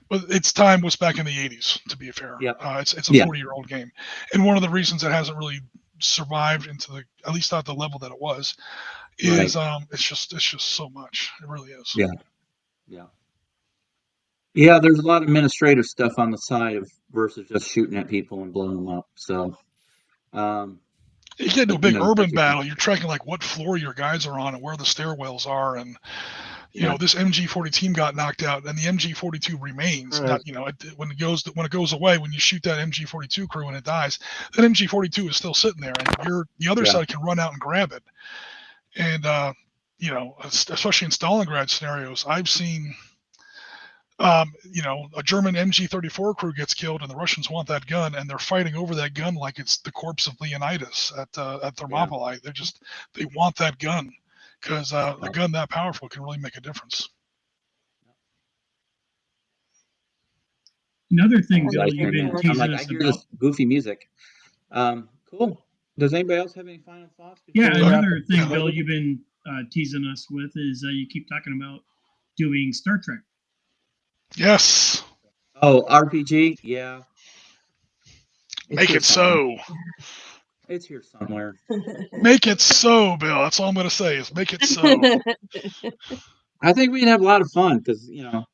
But its time was back in the 80s, to be fair. Yep. It's a Yeah. 40-year-old game. And one of the reasons it hasn't really survived into at least not the level that it was, is it's just so much. It really is. Yeah. Yeah, there's a lot of administrative stuff on the side versus just shooting at people and blowing them up. So, You get into a But, big you know, urban that's- battle, you're tracking like what floor your guys are on and where the stairwells are, and you know this MG40 team got knocked out, and the MG42 remains. Right. Not, you know, when it goes away, when you shoot that MG42 crew and it dies, that MG42 is still sitting there, and the other Yeah. side can run out and grab it. And you know, especially in Stalingrad scenarios, I've seen. You know, a German MG34 crew gets killed, and the Russians want that gun, and they're fighting over that gun like it's the corpse of Leonidas at Thermopylae. They want that gun because a gun that powerful can really make a difference. Another thing, I Bill, like you've hearing been that. I'm teasing like, I us hear about. this goofy music. Cool. Does anybody else have any final thoughts? Yeah, before we wrap another up? thing, Bill, you've been teasing us with is you keep talking about doing Star Trek. Yes, Oh, RPG? Yeah. It's make here it somewhere. so. It's here somewhere. Make it so, Bill. That's all I'm going to say is make it so. I think we'd have a lot of fun because, you know,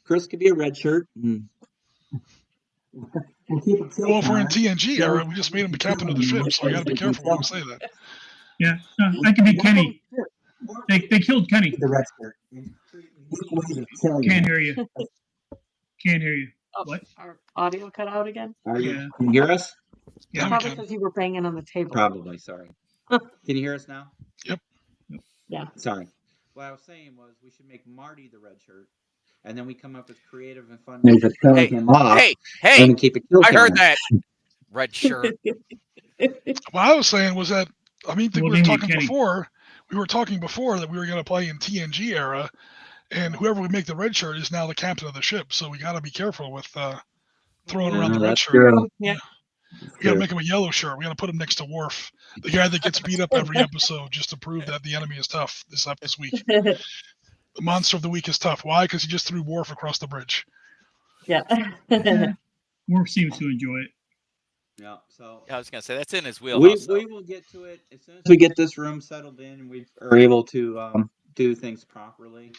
Chris could be a red shirt. And we'll keep it Well, if we're in simple, TNG era, we just made him the captain of the ship, so I got to be careful when I say that. Yeah, I can be Kenny. They killed Kenny. the red shirt. Can't hear you. Can't hear you. Oh, What? our audio cut out again? Are you? Yeah. Can you hear us? Yeah, we Probably can. because you were banging on the table. Probably. Sorry. Can you hear us now? Yep. Yeah. Sorry. What I was saying was we should make Marty the red shirt, and then we come up with creative and fun ways of killing him off, Hey, and we keep a kill I heard counter. that. Red shirt. What I was saying was that we We'll were name you talking Kenny. before. We were talking before that we were going to play in TNG era, and whoever we make the red shirt is now the captain of the ship. So we got to be careful with throwing around the red That's shirt. true. Yeah. We got to make him a yellow shirt. We got to put him next to Worf, the guy that gets beat up every episode just to prove that the enemy is tough this week. The monster of the week is tough. Why? Because he just threw Worf across the bridge. Yeah. Worf seems to enjoy it. Yeah. So I was gonna say that's in his we wheelhouse. will get to it as soon as we get this room settled in and we are able to do things properly.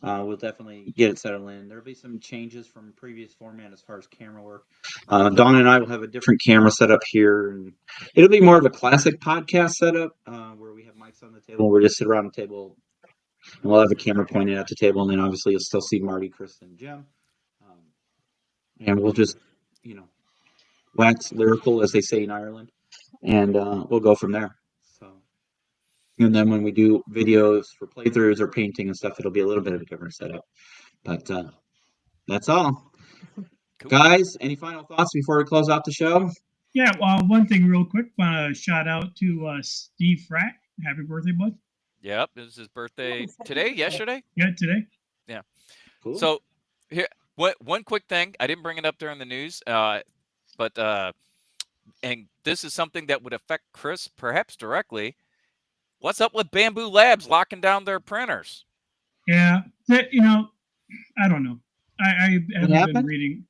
We'll definitely get it settled in. There'll be some changes from previous format as far as camera work. Dawn and I will have a different camera setup here, and it'll be more of a classic podcast setup where we have mics on the table. We'll just sit around the table, and we'll have a camera pointed at the table, and then obviously you'll still see Marty, Chris, and Jim. And we'll just, you know, wax lyrical, as they say in Ireland, and we'll go from there. So, and then when we do videos for playthroughs or painting and stuff, it'll be a little bit of a different setup. But that's all. Cool. Guys, any final thoughts before we close out the show? Yeah, well, one thing real quick. Want to shout out to Steve Frack. Happy birthday, bud. Yep, it was his birthday today, yesterday. Yeah, today. Cool. So here, one quick thing. I didn't bring it up during the news, but and this is something that would affect Chris perhaps directly. What's up with Bamboo Labs locking down their printers? Yeah, that, you know, I don't know. I haven't been happened? reading.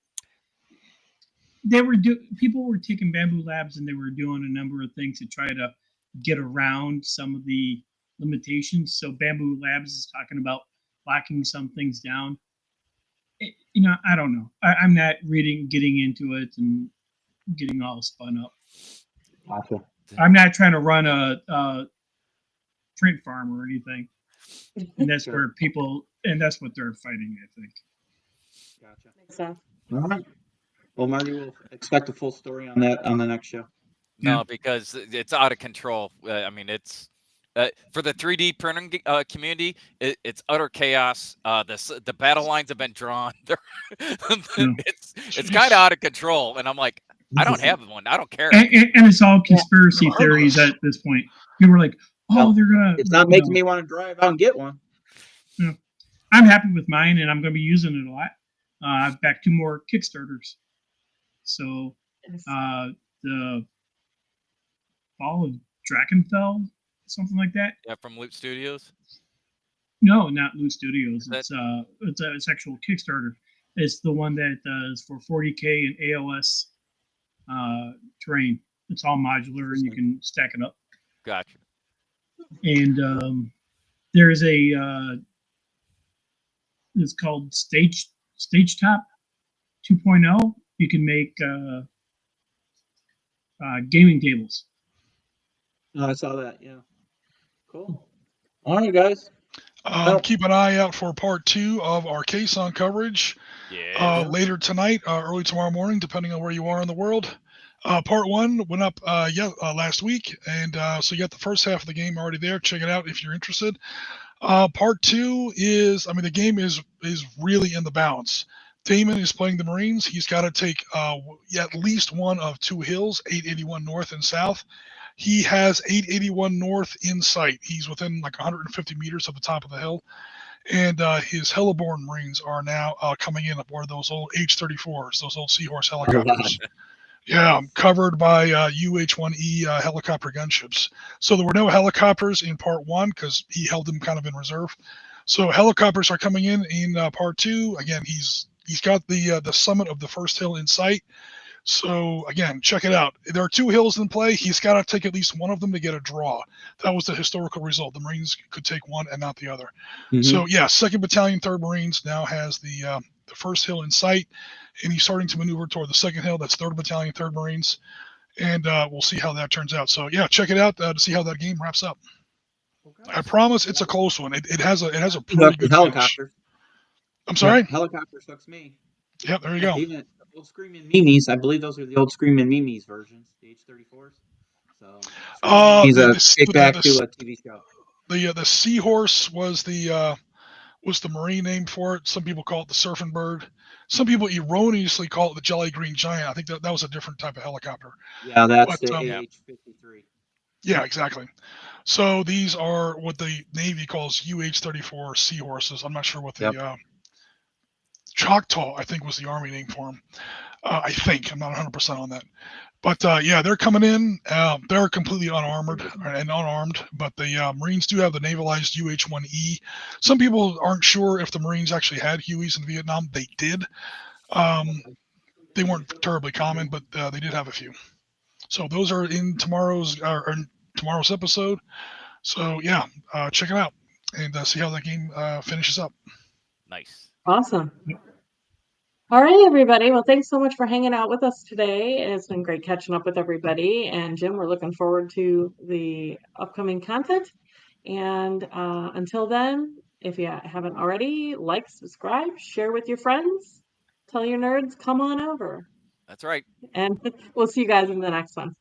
People were taking Bamboo Labs and they were doing a number of things to try to get around some of the limitations. So Bamboo Labs is talking about locking some things down. You know, I don't know. I'm not getting into it and getting all spun up. Gotcha. I'm not trying to run a print farm or anything. And that's Sure. where that's what they're fighting, I think. Gotcha. Makes sense. All right. Well, Marty, we'll expect a full story on that on the next show. No, because it's out of control. I mean, it's for the 3D printing community, it's utter chaos. The battle lines have been drawn. It's kind of out of control, and I'm like, I don't have one. I don't care. And it's all conspiracy theories at this point. People were like, "Oh, they're gonna." It's not making me want to drive out and get one. You know, I'm happy with mine, and I'm going to be using it a lot. I've backed 2 more Kickstarters. So the Fall of Drakenfell, something like that. Yeah, from Loot Studios. No, not Loot Studios. It's actual Kickstarter. It's the one that is for 40K and AOS terrain. It's all modular, and you can stack it up. Gotcha. And there's a it's called Stage Top 2.0. You can make gaming tables. Oh, I saw that. Yeah. Cool. All right, guys. Keep an eye out for part 2 of our Kson coverage. Yeah. Later tonight, early tomorrow morning, depending on where you are in the world. Part 1 went up last week, and so you got the first half of the game already there. Check it out if you're interested. Part 2 is, the game is really in the balance. Damon is playing the Marines. He's got to take at least one of 2 hills, 881 north and south. He has 881 north in sight. He's within like 150 meters of the top of the hill. And his Heliborn Marines are now coming in aboard those old H-34s, those old Seahorse helicopters. Yeah, covered by UH-1E helicopter gunships. So there were no helicopters in part 1 because he held them kind of in reserve. So helicopters are coming in part 2. Again, he's got the summit of the first hill in sight. So again, check it out. There are 2 hills in play. He's got to take at least one of them to get a draw. That was the historical result. The Marines could take one and not the other. Mm-hmm. So yeah, 2nd Battalion, 3rd Marines now has the first hill in sight, and he's starting to maneuver toward the 2nd hill. That's 3rd Battalion, 3rd Marines, and we'll see how that turns out. So yeah, check it out to see how that game wraps up. Okay. I promise it's a close one. It has a pretty good helicopter. I'm sorry. Yeah, helicopter sucks me. Yep, there you go. Even old Screaming Mimes, I believe those are the old Screaming Mimes versions, the H-34s. So he's a kickback to a TV show. The Seahorse was the Marine name for it. Some people call it the Surfing Bird. Some people erroneously call it the Jolly Green Giant. I think that was a different type of helicopter. Yeah, that's the AH-53. Yeah, exactly. So these are what the Navy calls UH-34 Seahorses. I'm not sure what the Choctaw, I think, was the Army name for them. I think. I'm not 100% on that. But yeah, they're coming in. They're completely unarmored and unarmed, but the Marines do have the navalized UH-1E. Some people aren't sure if the Marines actually had Hueys in Vietnam. They did. They weren't terribly common, but they did have a few. So those are in tomorrow's episode. So yeah, check it out and see how that game finishes up. Nice. Awesome. All right, everybody. Well, thanks so much for hanging out with us today. It's been great catching up with everybody. And Jim, we're looking forward to the upcoming content. And until then, if you haven't already, like, subscribe, share with your friends, tell your nerds, come on over. That's right. And we'll see you guys in the next one.